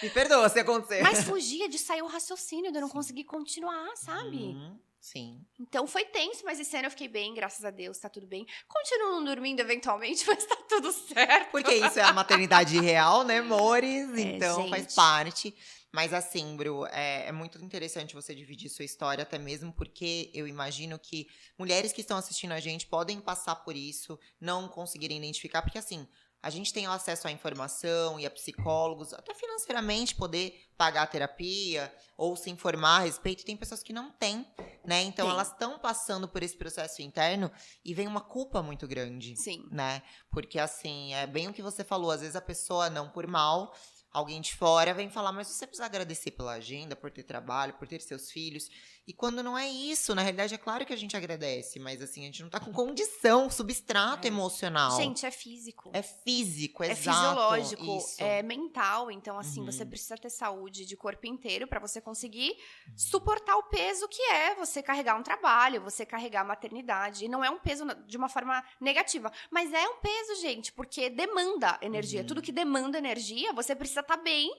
Me perdoa se acontecer. mas fugia de sair o raciocínio, de eu não conseguir continuar, sabe? Sim. Então foi tenso, mas esse ano eu fiquei bem, graças a Deus, tá tudo bem. Continuo não dormindo eventualmente, mas tá tudo certo. Porque isso é a maternidade real, né, amores? Então gente. faz parte. Mas assim, Bru, é muito interessante você dividir sua história, até mesmo porque eu imagino que mulheres que estão assistindo a gente podem passar por isso, não conseguirem identificar, porque assim, a gente tem acesso à informação e a psicólogos, até financeiramente poder pagar a terapia ou se informar a respeito, e tem pessoas que não têm, né? Então elas estão passando por esse processo interno e vem uma culpa muito grande, né? Porque assim, é bem o que você falou, às vezes a pessoa, não por mal, alguém de fora vem falar, mas você precisa agradecer pela agenda, por ter trabalho, por ter seus filhos. E quando não é isso, na realidade é claro que a gente agradece, mas assim, a gente não tá com condição, substrato emocional. Gente, é físico. É físico, é exato. Fisiológico, isso. é mental. Então, assim, você precisa ter saúde de corpo inteiro pra você conseguir suportar o peso que é você carregar um trabalho, você carregar a maternidade. E não é um peso de uma forma negativa, mas é um peso, gente, porque demanda energia. Tudo que demanda energia, você precisa estar bem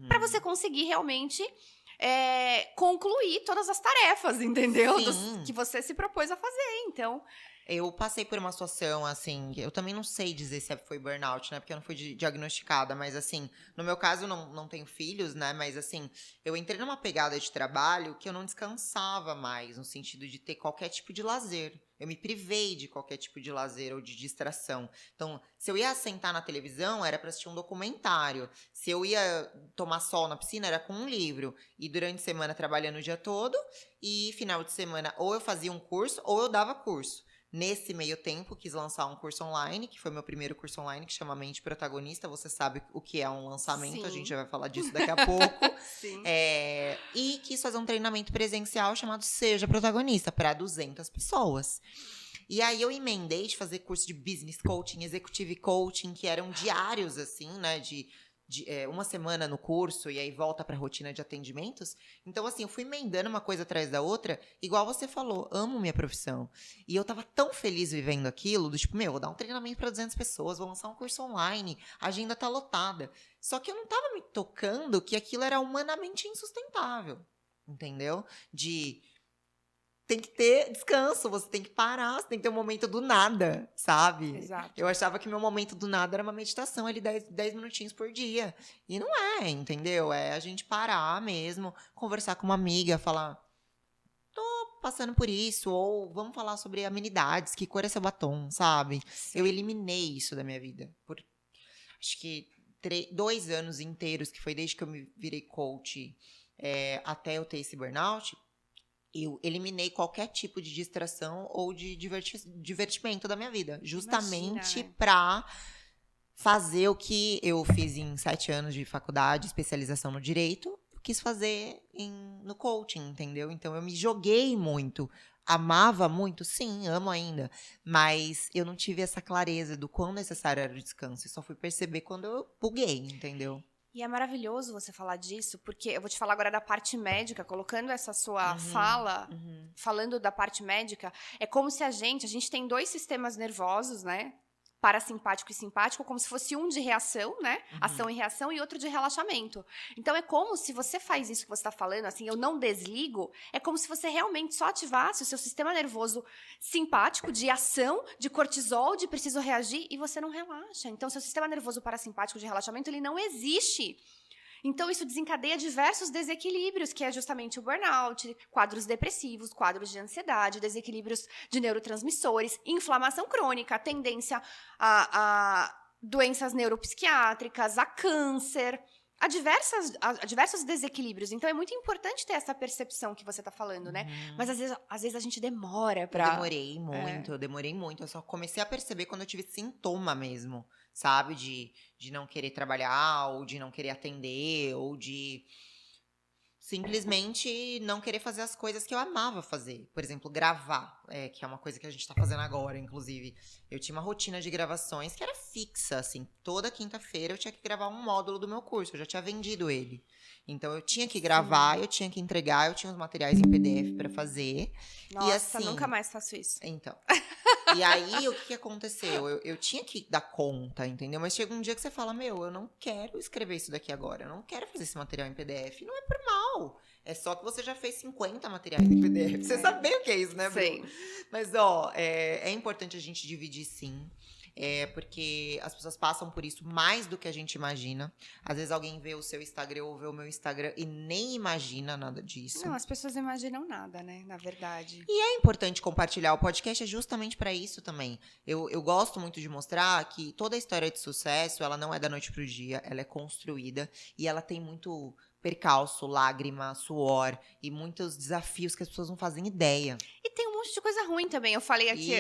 pra você conseguir realmente concluir todas as tarefas, entendeu? Que você se propôs a fazer. Então, Eu passei por uma situação, assim, eu também não sei dizer se foi burnout, né? Porque eu não fui diagnosticada, mas assim, no meu caso, eu não tenho filhos, né? Mas assim, eu entrei numa pegada de trabalho que eu não descansava mais, no sentido de ter qualquer tipo de lazer. Eu me privei de qualquer tipo de lazer ou de distração. Então, se eu ia sentar na televisão, era para assistir um documentário. Se eu ia tomar sol na piscina, era com um livro. E durante a semana trabalhando o dia todo. E final de semana, ou eu fazia um curso, ou eu dava curso. Nesse meio tempo, quis lançar um curso online, que foi meu primeiro curso online, que chama Mente Protagonista. Você sabe o que é um lançamento, a gente já vai falar disso daqui a pouco. Sim. E quis fazer um treinamento presencial chamado Seja Protagonista, para 200 pessoas. E aí eu emendei de fazer curso de business coaching, executive coaching, que eram diários, assim, né, de uma semana no curso e aí volta pra rotina de atendimentos. Então, assim, eu fui emendando uma coisa atrás da outra, igual você falou, amo minha profissão. E eu tava tão feliz vivendo aquilo, do tipo, vou dar um treinamento pra 200 pessoas, vou lançar um curso online, a agenda tá lotada. Só que eu não tava me tocando que aquilo era humanamente insustentável, entendeu? Tem que ter descanso, você tem que parar, você tem que ter um momento do nada, sabe? Exato. Eu achava que meu momento do nada era uma meditação ali 10 minutinhos por dia. E não é, entendeu? É a gente parar mesmo, conversar com uma amiga, falar, tô passando por isso, ou vamos falar sobre amenidades, que cor é seu batom, sabe? Sim. Eu eliminei isso da minha vida. Por acho que 2 anos inteiros, que foi desde que eu me virei coach até eu ter esse burnout, eu eliminei qualquer tipo de distração ou de divertimento da minha vida. Justamente pra fazer o que eu fiz em 7 anos de faculdade, especialização no direito, eu quis fazer no coaching, entendeu? Então eu me joguei muito. Amava muito? Sim, amo ainda. Mas eu não tive essa clareza do quão necessário era o descanso. Eu só fui perceber quando eu buguei, entendeu? E é maravilhoso você falar disso, porque eu vou te falar agora da parte médica, colocando essa sua fala, falando da parte médica, é como se a gente tem 2 sistemas nervosos, né? Parasimpático e simpático, como se fosse um de reação, né? Ação e reação, e outro de relaxamento. Então, é como se você faz isso que você está falando, assim, eu não desligo, é como se você realmente só ativasse o seu sistema nervoso simpático, de ação, de cortisol, de preciso reagir, e você não relaxa. Então, seu sistema nervoso parasimpático de relaxamento, ele não existe. Então, isso desencadeia diversos desequilíbrios, que é justamente o burnout, quadros depressivos, quadros de ansiedade, desequilíbrios de neurotransmissores, inflamação crônica, tendência a doenças neuropsiquiátricas, a câncer, a diversos desequilíbrios. Então, é muito importante ter essa percepção que você está falando, né? Mas, às vezes a gente demora pra... Eu demorei muito. Eu só comecei a perceber quando eu tive sintoma mesmo, sabe? De não querer trabalhar, ou de não querer atender, ou de simplesmente não querer fazer as coisas que eu amava fazer. Por exemplo, gravar, que é uma coisa que a gente tá fazendo agora, inclusive. Eu tinha uma rotina de gravações que era fixa, assim. Toda quinta-feira eu tinha que gravar um módulo do meu curso. Eu já tinha vendido ele. Então, eu tinha que gravar, eu tinha que entregar, eu tinha os materiais em PDF pra fazer. Nossa, e assim, nunca mais faço isso. Então. E aí, o que aconteceu? Eu tinha que dar conta, entendeu? Mas chega um dia que você fala, eu não quero escrever isso daqui agora. Eu não quero fazer esse material em PDF. Não é por mal. É só que você já fez 50 materiais em PDF. Você sabe bem o que é isso, né, Bruno? Sim. Mas, é importante a gente dividir, sim. Porque as pessoas passam por isso mais do que a gente imagina. Às vezes alguém vê o seu Instagram ou vê o meu Instagram e nem imagina nada disso. Não, as pessoas não imaginam nada, né? Na verdade. E é importante compartilhar. O podcast é justamente para isso também. Eu gosto muito de mostrar que toda a história de sucesso, ela não é da noite pro dia, ela é construída e ela tem muito percalço, lágrima, suor e muitos desafios que as pessoas não fazem ideia. E tem um monte de coisa ruim também. Eu falei aqui,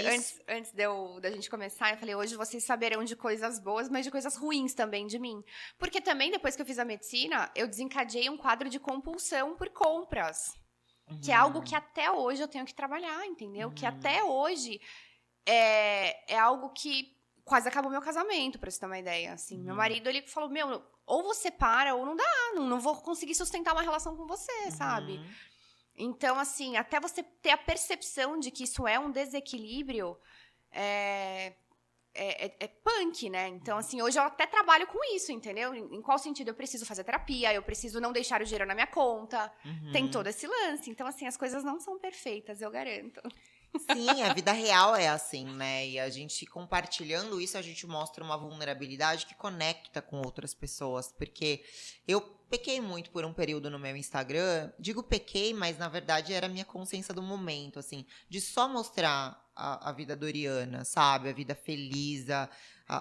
antes da gente começar, eu falei, hoje vocês saberão de coisas boas, mas de coisas ruins também de mim. Porque também, depois que eu fiz a medicina, eu desencadeei um quadro de compulsão por compras. Que é algo que até hoje eu tenho que trabalhar, entendeu? Que até hoje é algo que quase acabou meu casamento, pra você ter uma ideia. Assim, meu marido, ele falou, ou você para ou não dá, não vou conseguir sustentar uma relação com você, sabe? Então, assim, até você ter a percepção de que isso é um desequilíbrio, é punk, né? Então, assim, hoje eu até trabalho com isso, entendeu? Em qual sentido? Eu preciso fazer terapia, eu preciso não deixar o dinheiro na minha conta. Tem todo esse lance. Então, assim, as coisas não são perfeitas, eu garanto. Sim, a vida real é assim, né? E a gente compartilhando isso, a gente mostra uma vulnerabilidade que conecta com outras pessoas. Porque eu pequei muito por um período no meu Instagram. Digo pequei, mas na verdade era a minha consciência do momento, assim, de só mostrar a vida doriana, sabe? A vida feliz,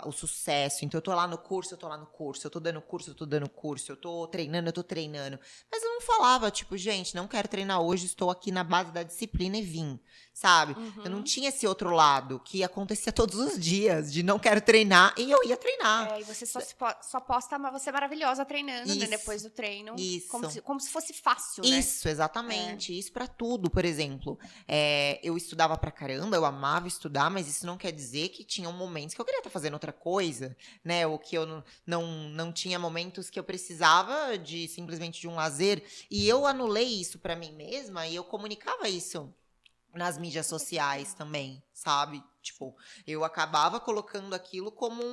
o sucesso. Então eu tô lá no curso, eu tô lá no curso, eu tô dando curso, eu tô dando curso, eu tô treinando, eu tô treinando. Mas eu não falava, tipo, gente, não quero treinar hoje, estou aqui na base da disciplina e vim, sabe? Eu não tinha esse outro lado que acontecia todos os dias, de não quero treinar, e eu ia treinar. E você só posta você maravilhosa treinando, né? Isso, Depois do treino. isso. Como se fosse fácil, né? Isso, exatamente. Isso pra tudo, por exemplo. Eu estudava pra caramba, eu amava estudar, mas isso não quer dizer que tinham momentos que eu queria estar fazendo outra coisa, né? Ou que eu não tinha momentos que eu precisava de simplesmente de um lazer. E eu anulei isso pra mim mesma e eu comunicava isso nas mídias sociais também, sabe? Tipo, eu acabava colocando aquilo como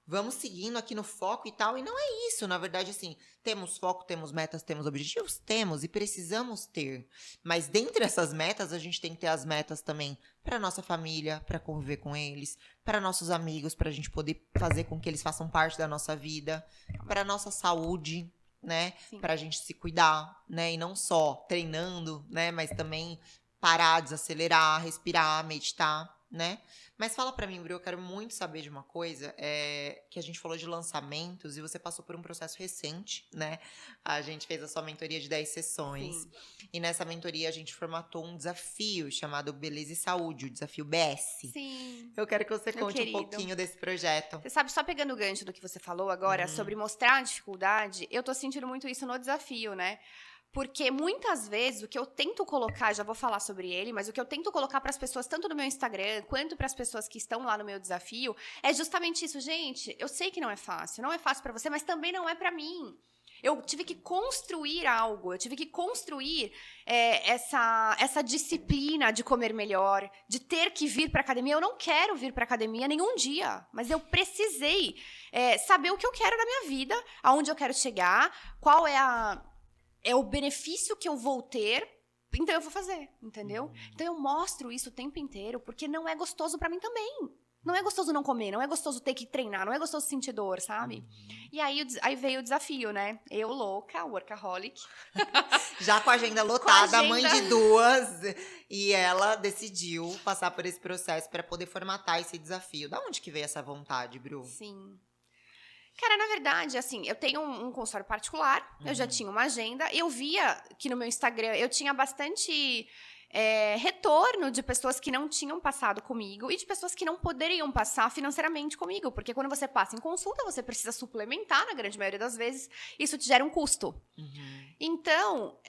vamos seguindo aqui no foco e tal, e não é isso, na verdade, assim, temos foco, temos metas, temos objetivos, temos e precisamos ter, mas dentre essas metas, a gente tem que ter as metas também para nossa família, para conviver com eles, para nossos amigos, para a gente poder fazer com que eles façam parte da nossa vida, para nossa saúde, né, para a gente se cuidar, né, e não só treinando, né, mas também parar, desacelerar, respirar, meditar, né? Mas fala pra mim, Bru, eu quero muito saber de uma coisa, que a gente falou de lançamentos e você passou por um processo recente, né? A gente fez a sua mentoria de 10 sessões. Sim. E nessa mentoria a gente formatou um desafio chamado Beleza e Saúde, o desafio BS. Sim. Eu quero que você conte um pouquinho desse projeto. Você sabe, só pegando o gancho do que você falou agora, sobre mostrar a dificuldade, eu tô sentindo muito isso no desafio, né? Porque muitas vezes o que eu tento colocar, já vou falar sobre ele, mas o que eu tento colocar para as pessoas, tanto no meu Instagram quanto para as pessoas que estão lá no meu desafio, é justamente isso. Gente, eu sei que não é fácil para você, mas também não é para mim. Eu tive que construir algo, eu tive que construir essa disciplina de comer melhor, de ter que vir para academia. Eu não quero vir para academia nenhum dia, mas eu precisei saber o que eu quero da minha vida, aonde eu quero chegar, qual é o benefício que eu vou ter, então eu vou fazer, entendeu? Então eu mostro isso o tempo inteiro, porque não é gostoso pra mim também. Não é gostoso não comer, não é gostoso ter que treinar, não é gostoso sentir dor, sabe? E aí veio o desafio, né? Eu louca, workaholic. Já com a agenda lotada, mãe de duas. E ela decidiu passar por esse processo para poder formatar esse desafio. Da onde que veio essa vontade, Bru? Sim. Cara, na verdade, assim, eu tenho um consultório particular, eu já tinha uma agenda, eu via que no meu Instagram eu tinha bastante retorno de pessoas que não tinham passado comigo e de pessoas que não poderiam passar financeiramente comigo, porque quando você passa em consulta, você precisa suplementar, na grande maioria das vezes, isso te gera um custo. Então,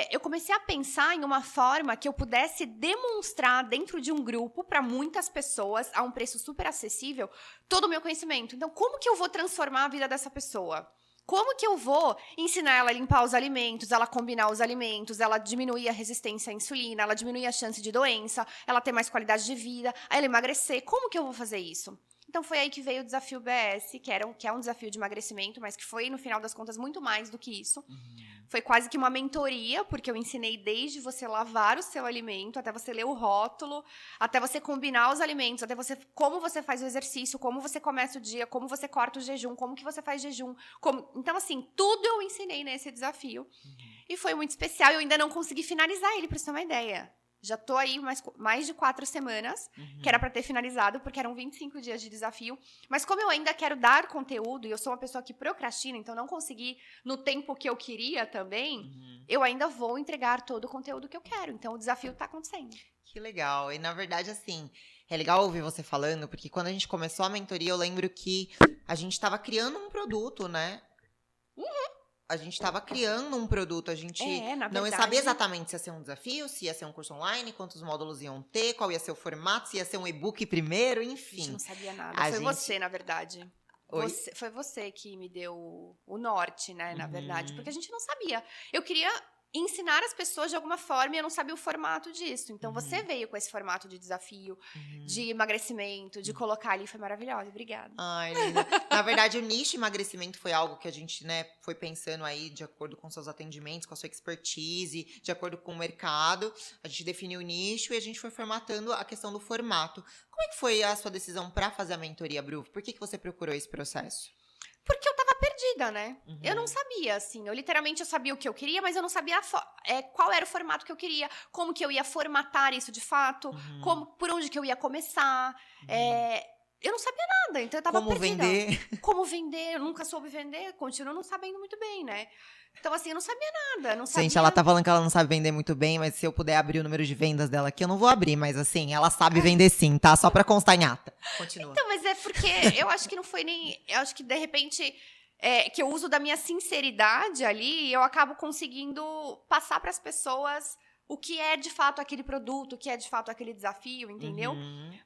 eu comecei a pensar em uma forma que eu pudesse demonstrar dentro de um grupo para muitas pessoas, a um preço super acessível, todo o meu conhecimento. Então, como que eu vou transformar a vida dessa pessoa? Como que eu vou ensinar ela a limpar os alimentos, ela combinar os alimentos, ela diminuir a resistência à insulina, ela diminuir a chance de doença, ela ter mais qualidade de vida, ela emagrecer? Como que eu vou fazer isso? Então foi aí que veio o desafio BS, que é um desafio de emagrecimento, mas que foi, no final das contas, muito mais do que isso. Foi quase que uma mentoria, porque eu ensinei desde você lavar o seu alimento, até você ler o rótulo, até você combinar os alimentos, até como você faz o exercício, como você começa o dia, como você corta o jejum, como que você faz jejum. Então, assim, tudo eu ensinei nesse desafio. E foi muito especial, eu ainda não consegui finalizar ele, pra você ter uma ideia. Já tô aí mais de 4 semanas, que era pra ter finalizado, porque eram 25 dias de desafio. Mas como eu ainda quero dar conteúdo, e eu sou uma pessoa que procrastina, então não consegui no tempo que eu queria também, eu ainda vou entregar todo o conteúdo que eu quero. Então o desafio tá acontecendo. Que legal. E na verdade, assim, é legal ouvir você falando, porque quando a gente começou a mentoria, eu lembro que a gente tava criando um produto, né? A gente estava criando um produto, a gente não sabia exatamente se ia ser um desafio, se ia ser um curso online, quantos módulos iam ter, qual ia ser o formato, se ia ser um e-book primeiro, enfim. A gente não sabia nada. Você, na verdade. Foi você que me deu o norte, né, na verdade. Porque a gente não sabia. Eu queria ensinar as pessoas de alguma forma e eu não sabia o formato disso. Então, você veio com esse formato de desafio, de emagrecimento, de colocar ali, foi maravilhosa. Obrigada. Ai, linda. Na verdade, o nicho de emagrecimento foi algo que a gente, né, foi pensando aí de acordo com seus atendimentos, com a sua expertise, de acordo com o mercado. A gente definiu o nicho e a gente foi formatando a questão do formato. Como é que foi a sua decisão para fazer a mentoria, Bru? Por que você procurou esse processo? Porque eu tava perdida, né? Eu não sabia, assim. Eu sabia o que eu queria, mas eu não sabia qual era o formato que eu queria, como que eu ia formatar isso de fato, por onde que eu ia começar. Eu não sabia nada, então eu tava perdida. Como vender? Eu nunca soube vender, continuo não sabendo muito bem, né? Então, assim, eu não sabia nada, não sabia... Gente, ela tá falando que ela não sabe vender muito bem, mas se eu puder abrir o número de vendas dela aqui, eu não vou abrir, mas assim, ela sabe vender sim, tá? Só pra constar em ata. Continua. Então, mas é porque eu acho que não foi nem... Eu acho que, de repente, que eu uso da minha sinceridade ali, eu acabo conseguindo passar pras pessoas o que é, de fato, aquele produto, o que é, de fato, aquele desafio, entendeu?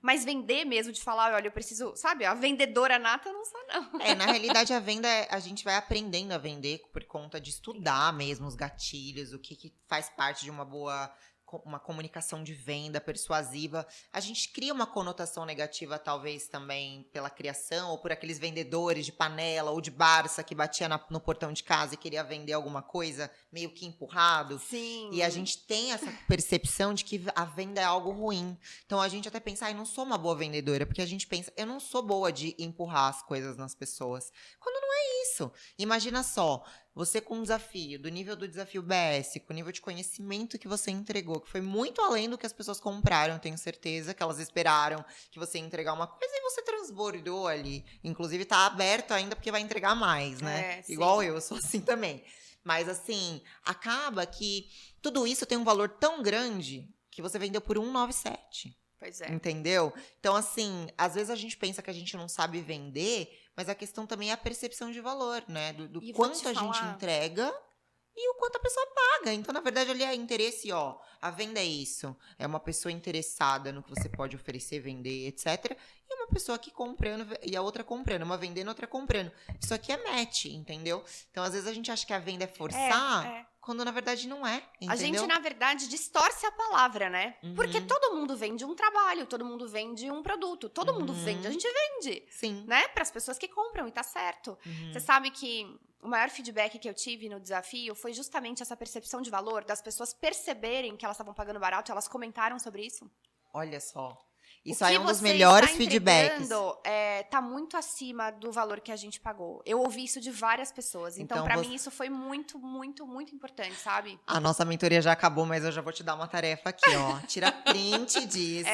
Mas vender mesmo, de falar, olha, eu preciso... Sabe, a vendedora nata eu não sou, não. Na realidade, a venda, a gente vai aprendendo a vender por conta de estudar mesmo os gatilhos, o que faz parte de uma boa... uma comunicação de venda persuasiva. A gente cria uma conotação negativa, talvez, também pela criação, ou por aqueles vendedores de panela ou de Barça que batia no portão de casa e queria vender alguma coisa meio que empurrado. Sim. E a gente tem essa percepção de que a venda é algo ruim. Então, a gente até pensa, eu não sou uma boa vendedora, porque a gente pensa, eu não sou boa de empurrar as coisas nas pessoas. Quando não é isso. Imagina só, você com um desafio, do nível do desafio BS, com o nível de conhecimento que você entregou, que foi muito além do que as pessoas compraram, tenho certeza, que elas esperaram que você ia entregar uma coisa e você transbordou ali. Inclusive, tá aberto ainda porque vai entregar mais, né? Igual eu sou assim também. Mas, assim, acaba que tudo isso tem um valor tão grande que você vendeu por 197. Pois é. Entendeu? Então, assim, às vezes a gente pensa que a gente não sabe vender, mas a questão também é a percepção de valor, né? Do quanto a gente entrega e o quanto a pessoa paga. Então, na verdade, ali é interesse, ó. A venda é isso. É uma pessoa interessada no que você pode oferecer, vender, etc. E uma pessoa aqui comprando e a outra comprando. Uma vendendo, outra comprando. Isso aqui é match, entendeu? Então, às vezes a gente acha que a venda é forçar, quando na verdade não é, entendeu? A gente, na verdade, distorce a palavra, né? Porque todo mundo vende um trabalho, todo mundo vende um produto, todo mundo vende, a gente vende. Sim. Né? Para as pessoas que compram, e tá certo. Você sabe que o maior feedback que eu tive no desafio foi justamente essa percepção de valor, das pessoas perceberem que elas estavam pagando barato, elas comentaram sobre isso. Olha só. Isso aí é um dos melhores feedbacks. Tá muito acima do valor que a gente pagou. Eu ouvi isso de várias pessoas. Então pra mim, isso foi muito, muito, muito importante, sabe? A nossa mentoria já acabou, mas eu já vou te dar uma tarefa aqui, ó. Tira print disso,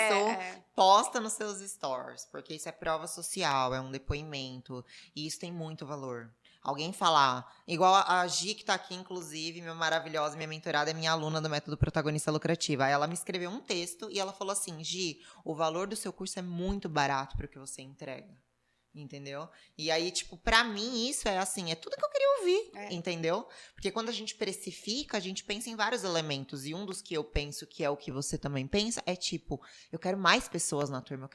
posta nos seus stories, porque isso é prova social, é um depoimento. E isso tem muito valor. Alguém falar, igual a Gi, que tá aqui, inclusive, minha maravilhosa, minha mentorada, é minha aluna do Método Protagonista Lucrativa. Aí ela me escreveu um texto e ela falou assim, Gi, o valor do seu curso é muito barato para o que você entrega. Entendeu? E aí, tipo, pra mim isso é assim, é tudo que eu queria ouvir, entendeu? Porque quando a gente precifica, a gente pensa em vários elementos. E um dos que eu penso que é o que você também pensa, é tipo, eu quero mais pessoas na turma,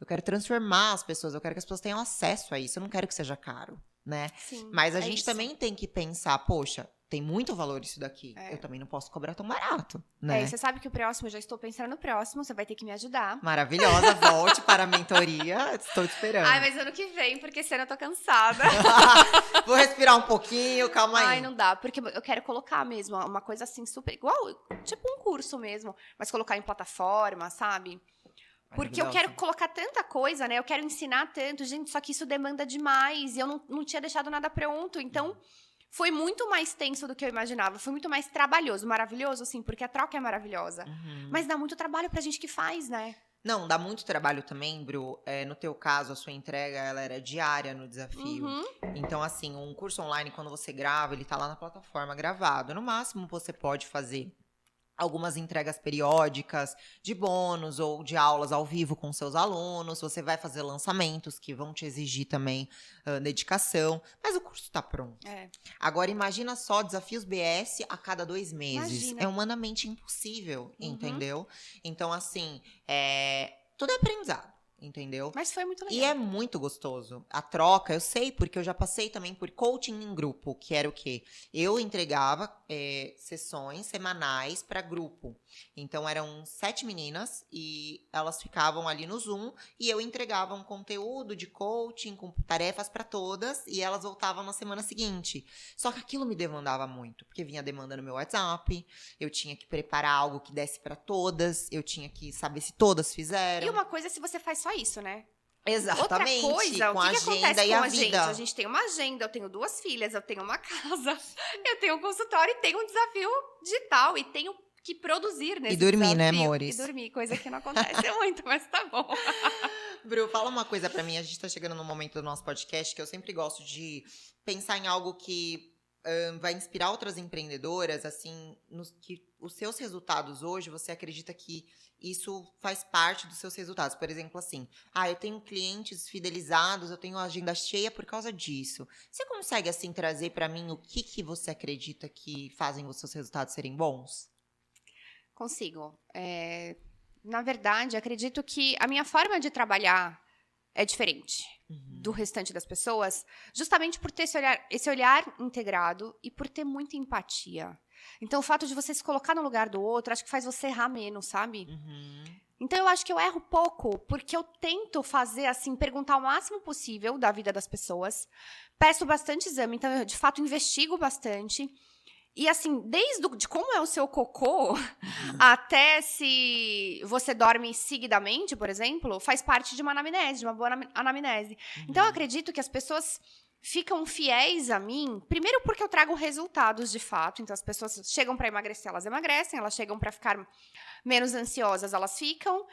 eu quero transformar as pessoas, eu quero que as pessoas tenham acesso a isso, eu não quero que seja caro, né? Sim, mas a gente também tem que pensar, poxa, tem muito valor isso daqui. Eu também não posso cobrar tão barato, né? Você sabe que o próximo, eu já estou pensando no próximo, você vai ter que me ajudar. Maravilhosa, volte para a mentoria, estou te esperando. Ai, mas ano que vem, porque esse ano eu tô cansada. Vou respirar um pouquinho, calma aí. Ai, não dá, porque eu quero colocar mesmo uma coisa assim super, igual, tipo um curso mesmo, mas colocar em plataforma, sabe? Porque eu quero colocar tanta coisa, né? Eu quero ensinar tanto, gente, só que isso demanda demais e eu não tinha deixado nada pronto, então... Foi muito mais tenso do que eu imaginava. Foi muito mais trabalhoso. Maravilhoso, sim, porque a troca é maravilhosa. Mas dá muito trabalho pra gente que faz, né? Não, dá muito trabalho também, Bru. No teu caso, a sua entrega, ela era diária no desafio. Então, assim, um curso online, quando você grava, ele tá lá na plataforma gravado. No máximo, você pode fazer algumas entregas periódicas de bônus ou de aulas ao vivo com seus alunos. Você vai fazer lançamentos que vão te exigir também dedicação. Mas o curso está pronto. Agora, imagina só desafios BS a cada 2 meses. Imagina. É humanamente impossível, entendeu? Então, assim, tudo é aprendizado. entendeu? Mas foi muito legal. E é muito gostoso. A troca, eu sei, porque eu já passei também por coaching em grupo, que era o quê? Eu entregava sessões semanais para grupo. Então, eram 7 meninas e elas ficavam ali no Zoom e eu entregava um conteúdo de coaching com tarefas para todas e elas voltavam na semana seguinte. Só que aquilo me demandava muito, porque vinha demanda no meu WhatsApp, eu tinha que preparar algo que desse para todas, eu tinha que saber se todas fizeram. E uma coisa é se você faz só isso, né? Exatamente, Outra coisa, com o a que agenda acontece e com a a gente? vida. A gente tem uma agenda, eu tenho 2 filhas, eu tenho uma casa, eu tenho um consultório e tenho um desafio digital e tenho que produzir nesse E dormir, desafio. né, amores? E dormir, coisa que não acontece muito, mas tá bom. Bru, fala uma coisa pra mim. A gente tá chegando num momento do nosso podcast que eu sempre gosto de pensar em algo que vai inspirar outras empreendedoras, assim, que os seus resultados hoje, você acredita que isso faz parte dos seus resultados. Por exemplo, assim, eu tenho clientes fidelizados, eu tenho a agenda cheia por causa disso. Você consegue, assim, trazer pra mim o que você acredita que fazem os seus resultados serem bons? Consigo. Na verdade, acredito que a minha forma de trabalhar é diferente do restante das pessoas, justamente por ter esse olhar integrado e por ter muita empatia. Então, o fato de você se colocar no lugar do outro, acho que faz você errar menos, sabe? Então, eu acho que eu erro pouco, porque eu tento fazer, assim, perguntar o máximo possível da vida das pessoas. Peço bastante exame, então eu, de fato, investigo bastante. E, assim, de como é o seu cocô, até se você dorme seguidamente, por exemplo, faz parte de uma anamnese, de uma boa anamnese. Então, eu acredito que as pessoas ficam fiéis a mim, primeiro porque eu trago resultados de fato. Então, as pessoas chegam para emagrecer, elas emagrecem. Elas chegam para ficar menos ansiosas, elas ficam.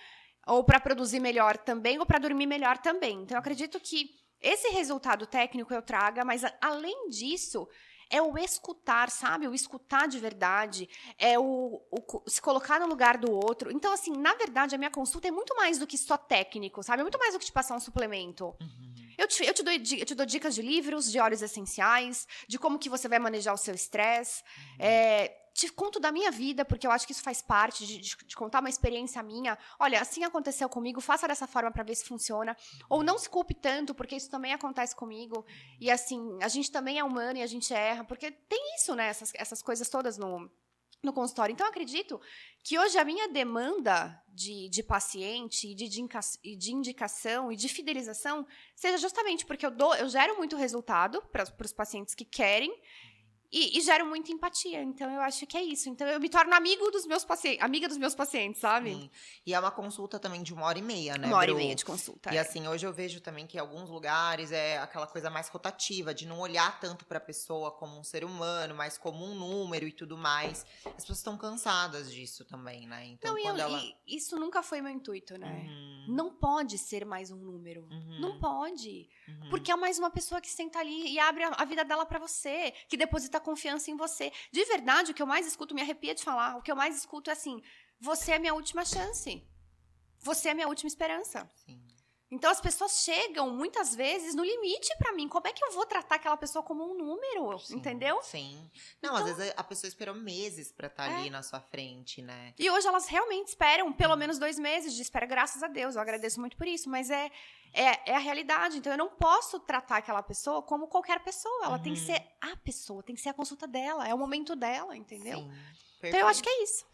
Ou para produzir melhor também, ou para dormir melhor também. Então, eu acredito que esse resultado técnico eu traga, mas, além disso, é o escutar, sabe? O escutar de verdade, é o se colocar no lugar do outro. Então, assim, na verdade, a minha consulta é muito mais do que só técnico, sabe? É muito mais do que te passar um suplemento. Eu te dou dicas de livros, de óleos essenciais, de como que você vai manejar o seu estresse. Te conto da minha vida, porque eu acho que isso faz parte de contar uma experiência minha. Olha, assim aconteceu comigo, faça dessa forma para ver se funciona. Ou não se culpe tanto, porque isso também acontece comigo. E assim, a gente também é humano e a gente erra, porque tem isso, né? Essas coisas todas no consultório. Então, eu acredito que hoje a minha demanda de paciente, de indicação e de fidelização seja justamente porque eu gero muito resultado para os pacientes que querem e gero muita empatia. Então, eu acho que é isso. Então, eu me torno amiga dos meus pacientes, sabe? Sim. E é uma consulta também de 1h30, né, 1h30 de consulta. E assim, hoje eu vejo também que em alguns lugares é aquela coisa mais rotativa, de não olhar tanto pra pessoa como um ser humano, mas como um número e tudo mais. As pessoas estão cansadas disso também, né? Então, e isso nunca foi meu intuito, né? Não pode ser mais um número. Não pode. Porque é mais uma pessoa que senta ali e abre a vida dela pra você, que deposita confiança em você. De verdade, o que eu mais escuto, me arrepia de falar, o que eu mais escuto é assim: você é minha última chance. Você é minha última esperança. Sim. Então, as pessoas chegam, muitas vezes, no limite pra mim. Como é que eu vou tratar aquela pessoa como um número? Sim, entendeu? Sim. Não, às vezes a pessoa esperou meses pra estar ali na sua frente, né? E hoje elas realmente esperam pelo menos 2 meses de espera, graças a Deus. Eu agradeço muito por isso, mas é a realidade. Então, eu não posso tratar aquela pessoa como qualquer pessoa. Ela tem que ser a pessoa, tem que ser a consulta dela, é o momento dela, entendeu? Sim. Então, eu acho que é isso.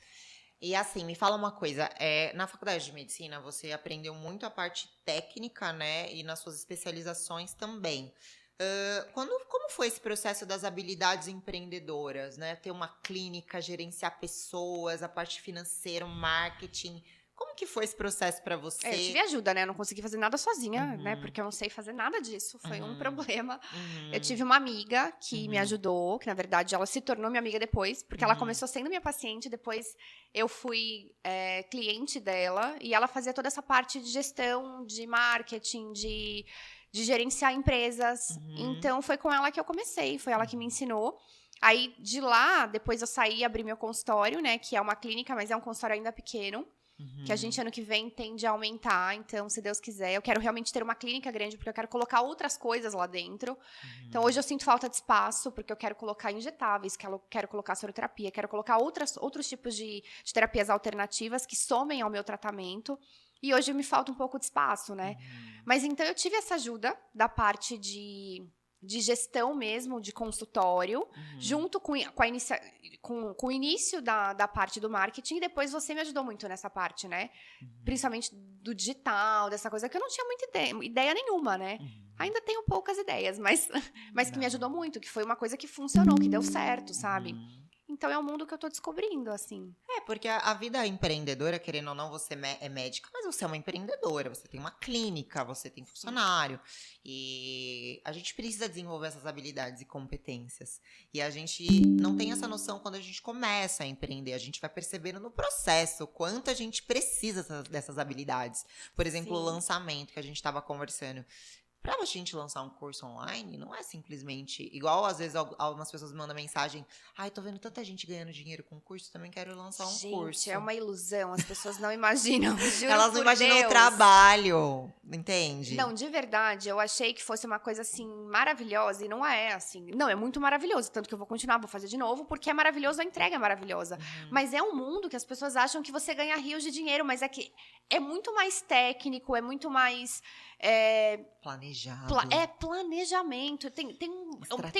E assim, me fala uma coisa, na faculdade de medicina você aprendeu muito a parte técnica, né? E nas suas especializações também. Como foi esse processo das habilidades empreendedoras, né? Ter uma clínica, gerenciar pessoas, a parte financeira, o marketing. Como que foi esse processo para você? Eu tive ajuda, né? Eu não consegui fazer nada sozinha, né? Porque eu não sei fazer nada disso. Foi um problema. Eu tive uma amiga que me ajudou, que na verdade ela se tornou minha amiga depois, porque ela começou sendo minha paciente, depois eu fui cliente dela, e ela fazia toda essa parte de gestão, de marketing, de gerenciar empresas. Então, foi com ela que eu comecei, foi ela que me ensinou. Aí, de lá, depois eu saí e abri meu consultório, né? Que é uma clínica, mas é um consultório ainda pequeno. que a gente, ano que vem, tende a aumentar. Então, se Deus quiser, eu quero realmente ter uma clínica grande, porque eu quero colocar outras coisas lá dentro. Então, hoje eu sinto falta de espaço, porque eu quero colocar injetáveis, quero colocar soroterapia, quero colocar outros tipos de terapias alternativas que somem ao meu tratamento. E hoje me falta um pouco de espaço, né? Mas, então, eu tive essa ajuda da parte de gestão mesmo, de consultório, junto com o início da parte do marketing, e depois você me ajudou muito nessa parte, né? Principalmente do digital, dessa coisa que eu não tinha muita ideia nenhuma, né? Ainda tenho poucas ideias, mas que me ajudou muito, que foi uma coisa que funcionou, que deu certo, sabe? Então é um mundo que eu tô descobrindo, assim. Porque a vida empreendedora, querendo ou não, você é médica, mas você é uma empreendedora, você tem uma clínica, você tem funcionário. E a gente precisa desenvolver essas habilidades e competências. E a gente não tem essa noção quando a gente começa a empreender. A gente vai percebendo no processo o quanto a gente precisa dessas habilidades. Por exemplo, o lançamento que a gente estava conversando. Pra gente lançar um curso online, não é simplesmente... Igual, às vezes, algumas pessoas me mandam mensagem. Ai, tô vendo tanta gente ganhando dinheiro com curso, também quero lançar um curso. Gente, é uma ilusão. As pessoas não imaginam, juro. Elas não imaginam o trabalho, entende? Não, de verdade, eu achei que fosse uma coisa, assim, maravilhosa. E não é, assim. Não, é muito maravilhoso. Tanto que eu vou continuar, vou fazer de novo. Porque é maravilhoso, a entrega é maravilhosa. Mas é um mundo que as pessoas acham que você ganha rios de dinheiro. Mas é que é muito mais técnico, é muito mais... Planejado. Planejamento. Tem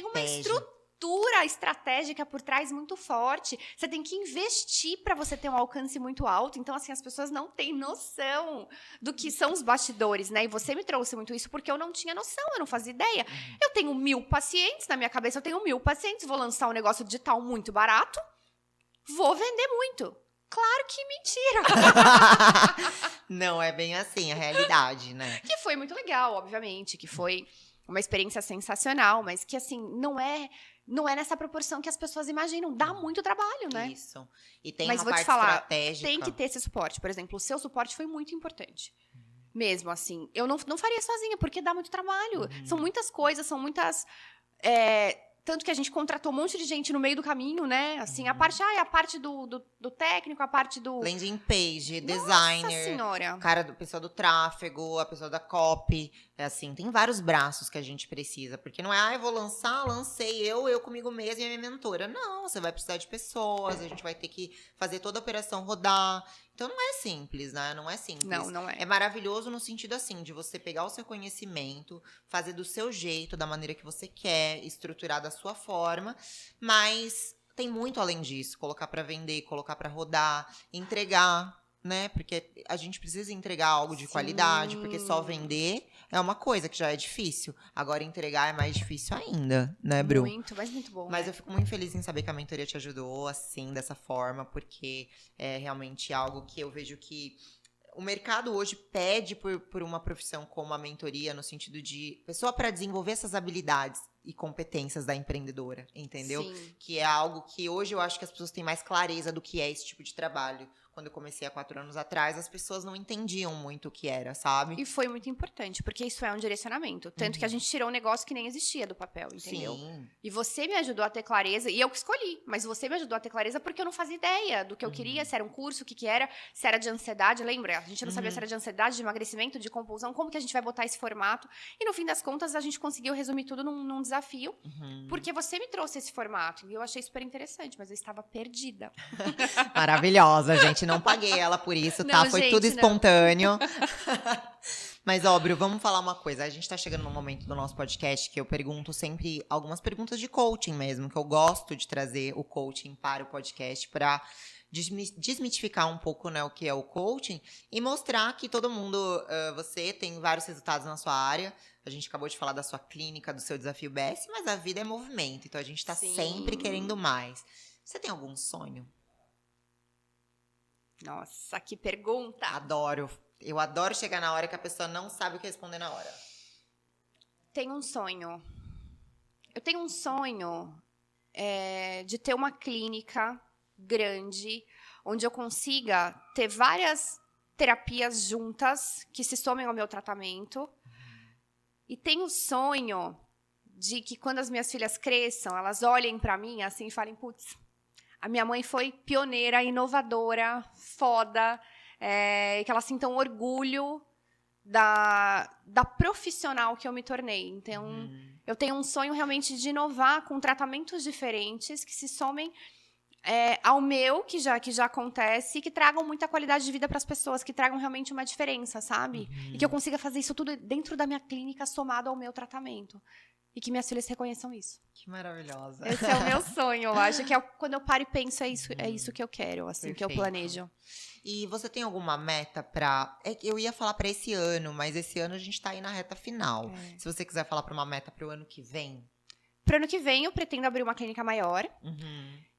uma estrutura estratégica por trás muito forte. Você tem que investir para você ter um alcance muito alto. Então, assim, as pessoas não têm noção do que são os bastidores, né? E você me trouxe muito isso porque eu não tinha noção, eu não fazia ideia. Eu tenho 1000 pacientes na minha cabeça, eu tenho 1000 pacientes, vou lançar um negócio digital muito barato, vou vender muito. Claro que mentira! Não, é bem assim, a realidade, né? Que foi muito legal, obviamente, que foi uma experiência sensacional, mas que, assim, não é nessa proporção que as pessoas imaginam. Dá muito trabalho, né? Isso. E tem mas uma vou parte te falar, estratégica. tem que ter esse suporte. Por exemplo, o seu suporte foi muito importante. Mesmo, assim. Eu não faria sozinha, porque dá muito trabalho. São muitas coisas, são muitas... Tanto que a gente contratou um monte de gente no meio do caminho, né? Assim, a parte do técnico, a parte do... Landing page, designer. Nossa senhora. Pessoa do tráfego, a pessoa da copy. Assim, tem vários braços que a gente precisa. Porque não é, eu vou lançar, lancei eu comigo mesma e a minha mentora. Não, você vai precisar de pessoas, a gente vai ter que fazer toda a operação rodar. Então, não é simples, né? Não é simples. Não é. É maravilhoso no sentido, assim, de você pegar o seu conhecimento, fazer do seu jeito, da maneira que você quer, estruturar da sua forma, mas tem muito além disso. Colocar pra vender, colocar pra rodar, entregar, né? Porque a gente precisa entregar algo de qualidade, porque só vender é uma coisa que já é difícil. Agora, entregar é mais difícil ainda, né, Bru? Muito, mas muito bom. Mas eu fico muito feliz em saber que a mentoria te ajudou, assim, dessa forma, porque é realmente algo que eu vejo que o mercado hoje pede por uma profissão como a mentoria, no sentido de pessoa para desenvolver essas habilidades e competências da empreendedora, entendeu? Sim. Que é algo que hoje eu acho que as pessoas têm mais clareza do que é esse tipo de trabalho. Quando eu comecei há 4 anos atrás, as pessoas não entendiam muito o que era, sabe? E foi muito importante, porque isso é um direcionamento. Tanto que a gente tirou um negócio que nem existia do papel, entendeu? Sim. E você me ajudou a ter clareza, e eu que escolhi, mas você me ajudou a ter clareza porque eu não fazia ideia do que eu queria, se era um curso, o que era, se era de ansiedade, lembra? A gente não sabia se era de ansiedade, de emagrecimento, de compulsão, como que a gente vai botar esse formato. E no fim das contas, a gente conseguiu resumir tudo num desafio, porque você me trouxe esse formato, e eu achei super interessante, mas eu estava perdida. Maravilhosa, gente. Não paguei ela por isso, tá? Não, Foi gente, tudo não. espontâneo. Mas, ó, Bru, vamos falar uma coisa. A gente tá chegando num momento do nosso podcast que eu pergunto sempre algumas perguntas de coaching mesmo, que eu gosto de trazer o coaching para o podcast pra desmitificar um pouco, né, o que é o coaching e mostrar que todo mundo, você tem vários resultados na sua área. A gente acabou de falar da sua clínica, do seu desafio BS, mas a vida é movimento, então a gente tá sempre querendo mais. Você tem algum sonho? Nossa, que pergunta! Adoro. Eu adoro chegar na hora que a pessoa não sabe o que responder na hora. Tenho um sonho. Eu tenho um sonho de ter uma clínica grande, onde eu consiga ter várias terapias juntas que se somem ao meu tratamento. E tenho o sonho de que quando as minhas filhas cresçam, elas olhem para mim assim e falem, putz, a minha mãe foi pioneira, inovadora, foda. e que elas sintam orgulho da profissional que eu me tornei. Então, eu tenho um sonho realmente de inovar com tratamentos diferentes que se somem ao meu, que já acontece, e que tragam muita qualidade de vida para as pessoas, que tragam realmente uma diferença, sabe? E que eu consiga fazer isso tudo dentro da minha clínica, somado ao meu tratamento. E que minhas filhas reconheçam isso. Que maravilhosa. Esse é o meu sonho, eu acho. Que quando eu paro e penso, é isso que eu quero, assim, Perfeito. que eu planejo. E você tem alguma meta pra... Eu ia falar pra esse ano, mas esse ano a gente tá aí na reta final. Se você quiser falar pra uma meta pro ano que vem. Pro ano que vem, eu pretendo abrir uma clínica maior.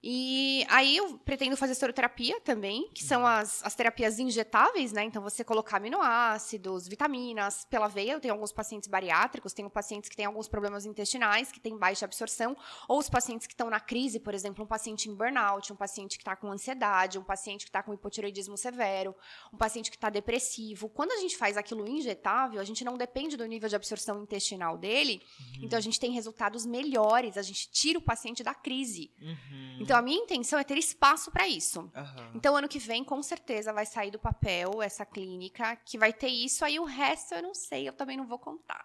E aí eu pretendo fazer soroterapia também, que são as terapias injetáveis, né? Então, você colocar aminoácidos, vitaminas pela veia. Eu tenho alguns pacientes bariátricos, tenho pacientes que têm alguns problemas intestinais, que têm baixa absorção, ou os pacientes que estão na crise, por exemplo, um paciente em burnout, um paciente que está com ansiedade, um paciente que está com hipotireoidismo severo, um paciente que está depressivo. Quando a gente faz aquilo injetável, a gente não depende do nível de absorção intestinal dele, então a gente tem resultados melhores, a gente tira o paciente da crise. Então, a minha intenção é ter espaço para isso. Então, ano que vem, com certeza, vai sair do papel essa clínica, que vai ter isso. Aí, o resto, eu não sei. Eu também não vou contar.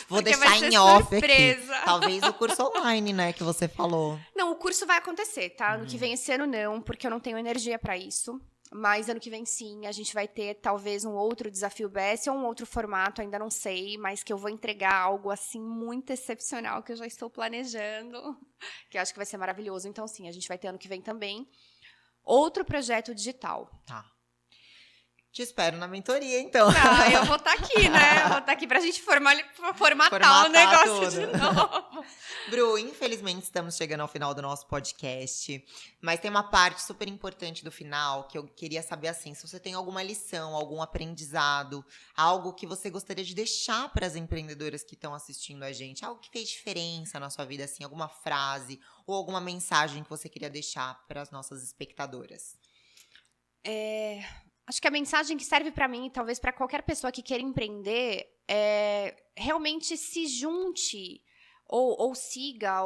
Vou Porque deixar vai ser em off surpresa. aqui. Talvez o curso online, né, que você falou. Não, o curso vai acontecer, tá? Ano que vem, esse ano não, porque eu não tenho energia para isso. Mas ano que vem, sim, a gente vai ter talvez um outro desafio BS ou um outro formato, ainda não sei, mas que eu vou entregar algo assim muito excepcional que eu já estou planejando, que eu acho que vai ser maravilhoso. Então, sim, a gente vai ter ano que vem também outro projeto digital. Tá. Te espero na mentoria, então. Ah, eu vou estar aqui, né? Eu vou estar aqui pra gente formatar o negócio tudo. de novo. Bru, infelizmente estamos chegando ao final do nosso podcast, mas tem uma parte super importante do final que eu queria saber, assim, se você tem alguma lição, algum aprendizado, algo que você gostaria de deixar para as empreendedoras que estão assistindo a gente, algo que fez diferença na sua vida, assim, alguma frase ou alguma mensagem que você queria deixar para as nossas espectadoras. Acho que a mensagem que serve para mim e talvez para qualquer pessoa que queira empreender é realmente se junte ou siga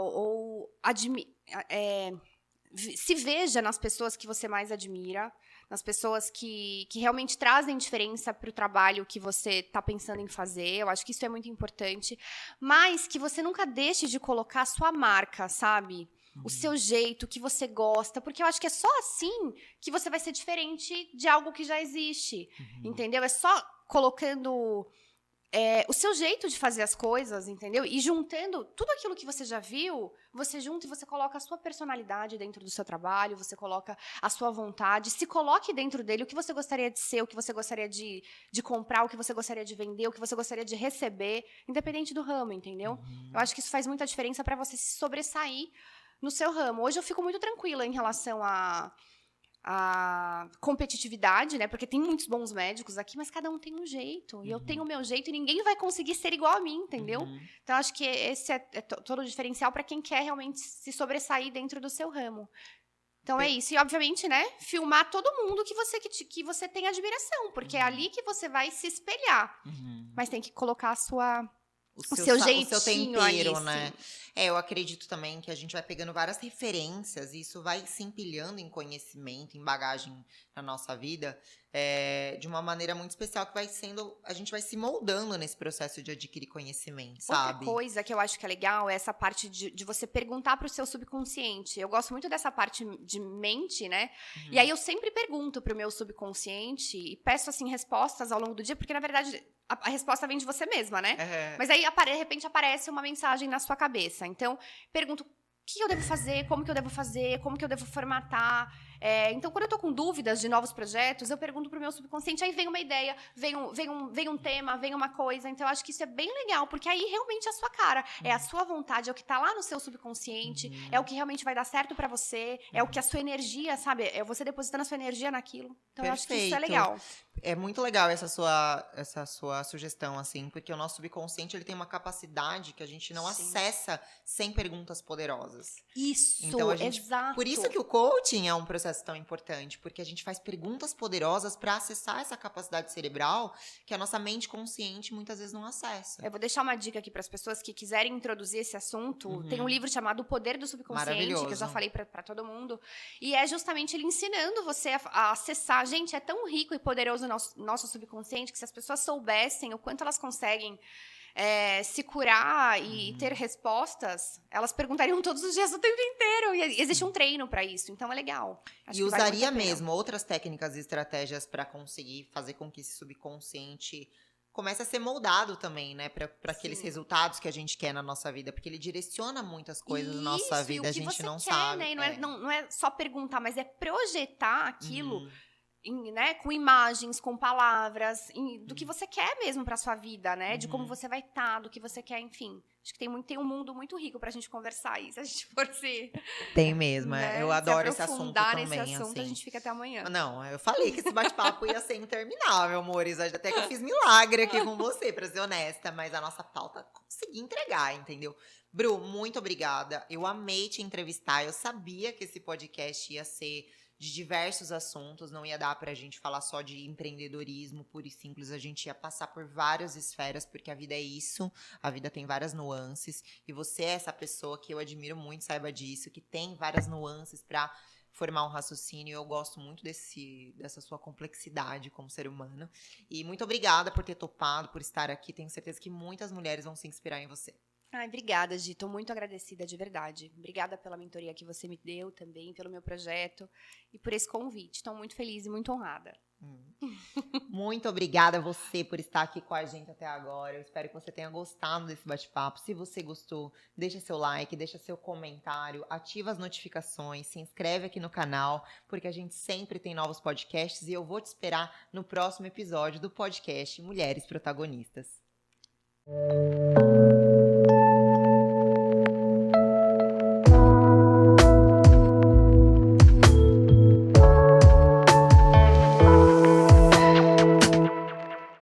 se veja nas pessoas que você mais admira, nas pessoas que realmente trazem diferença para o trabalho que você está pensando em fazer. Eu acho que isso é muito importante, mas que você nunca deixe de colocar a sua marca, sabe? O seu jeito, o que você gosta, porque eu acho que é só assim que você vai ser diferente de algo que já existe, entendeu? É só colocando o seu jeito de fazer as coisas, entendeu? E juntando tudo aquilo que você já viu, você junta e você coloca a sua personalidade dentro do seu trabalho, você coloca a sua vontade, se coloque dentro dele o que você gostaria de ser, o que você gostaria de comprar, o que você gostaria de vender, o que você gostaria de receber, independente do ramo, entendeu? Eu acho que isso faz muita diferença para você se sobressair no seu ramo. Hoje eu fico muito tranquila em relação à competitividade, né? Porque tem muitos bons médicos aqui, mas cada um tem um jeito. E eu tenho o meu jeito e ninguém vai conseguir ser igual a mim, entendeu? Então, acho que esse é todo o diferencial para quem quer realmente se sobressair dentro do seu ramo. Então, é isso. E, obviamente, né? Filmar todo mundo que você tem admiração, porque é ali que você vai se espelhar. Mas tem que colocar o seu jeitinho, o seu tempero, ali, né? sim. Eu acredito também que a gente vai pegando várias referências e isso vai se empilhando em conhecimento, em bagagem na nossa vida, de uma maneira muito especial que a gente vai se moldando nesse processo de adquirir conhecimento, sabe? Outra coisa que eu acho que é legal é essa parte de você perguntar pro seu subconsciente. Eu gosto muito dessa parte de mente, né? E aí eu sempre pergunto pro meu subconsciente e peço, assim, respostas ao longo do dia, porque, na verdade, a resposta vem de você mesma, né? Mas aí, de repente, aparece uma mensagem na sua cabeça. Então, pergunto, o que eu devo fazer? Como que eu devo fazer? Como que eu devo formatar? Então, quando eu tô com dúvidas de novos projetos, eu pergunto pro meu subconsciente, aí vem uma ideia, vem um tema, vem uma coisa. Então, eu acho que isso é bem legal, porque aí realmente é a sua cara, é a sua vontade, é o que tá lá no seu subconsciente, é o que realmente vai dar certo pra você, é o que a sua energia, sabe? É você depositando a sua energia naquilo. Então, eu acho que isso é legal. É muito legal essa sua sugestão, assim, porque o nosso subconsciente ele tem uma capacidade que a gente não acessa sem perguntas poderosas. Isso, então, exato. Por isso que o coaching é um processo conversas tão importante, porque a gente faz perguntas poderosas para acessar essa capacidade cerebral que a nossa mente consciente muitas vezes não acessa. Eu vou deixar uma dica aqui para as pessoas que quiserem introduzir esse assunto. Tem um livro chamado O Poder do Subconsciente, que eu já falei para todo mundo. E é justamente ele ensinando você a acessar. Gente, é tão rico e poderoso o nosso subconsciente que se as pessoas soubessem o quanto elas conseguem se curar e ter respostas, elas perguntariam todos os dias o tempo inteiro. E existe um treino para isso, então é legal. Acho e usaria mesmo outras técnicas e estratégias para conseguir fazer com que esse subconsciente comece a ser moldado também, né? Para aqueles resultados que a gente quer na nossa vida. Porque ele direciona muitas coisas na nossa vida, a gente não sabe. Né? Não é só perguntar, mas é projetar aquilo. Né, com imagens, com palavras, do que você quer mesmo pra sua vida, né? De como você vai estar, do que você quer, enfim. Acho que tem um mundo muito rico pra gente conversar aí, se a gente for se... Tem mesmo, né? Eu adoro esse assunto também, nesse assunto, assim. A gente fica até amanhã. Não, eu falei que esse bate-papo ia ser interminável, amores. Até que eu fiz milagre aqui com você, pra ser honesta. Mas a nossa pauta consegui entregar, entendeu? Bru, muito obrigada. Eu amei te entrevistar. Eu sabia que esse podcast ia ser de diversos assuntos, não ia dar pra gente falar só de empreendedorismo puro e simples, a gente ia passar por várias esferas, porque a vida é isso, a vida tem várias nuances, e você é essa pessoa que eu admiro muito, saiba disso, que tem várias nuances pra formar um raciocínio, eu gosto muito dessa sua complexidade como ser humano, e muito obrigada por ter topado, por estar aqui, tenho certeza que muitas mulheres vão se inspirar em você. Ai, obrigada, Gi. Tô muito agradecida, de verdade. Obrigada pela mentoria que você me deu também, pelo meu projeto e por esse convite. Estou muito feliz e muito honrada. Muito obrigada a você por estar aqui com a gente até agora. Eu espero que você tenha gostado desse bate-papo. Se você gostou, deixa seu like, deixa seu comentário, ativa as notificações, se inscreve aqui no canal, porque a gente sempre tem novos podcasts e eu vou te esperar no próximo episódio do podcast Mulheres Protagonistas.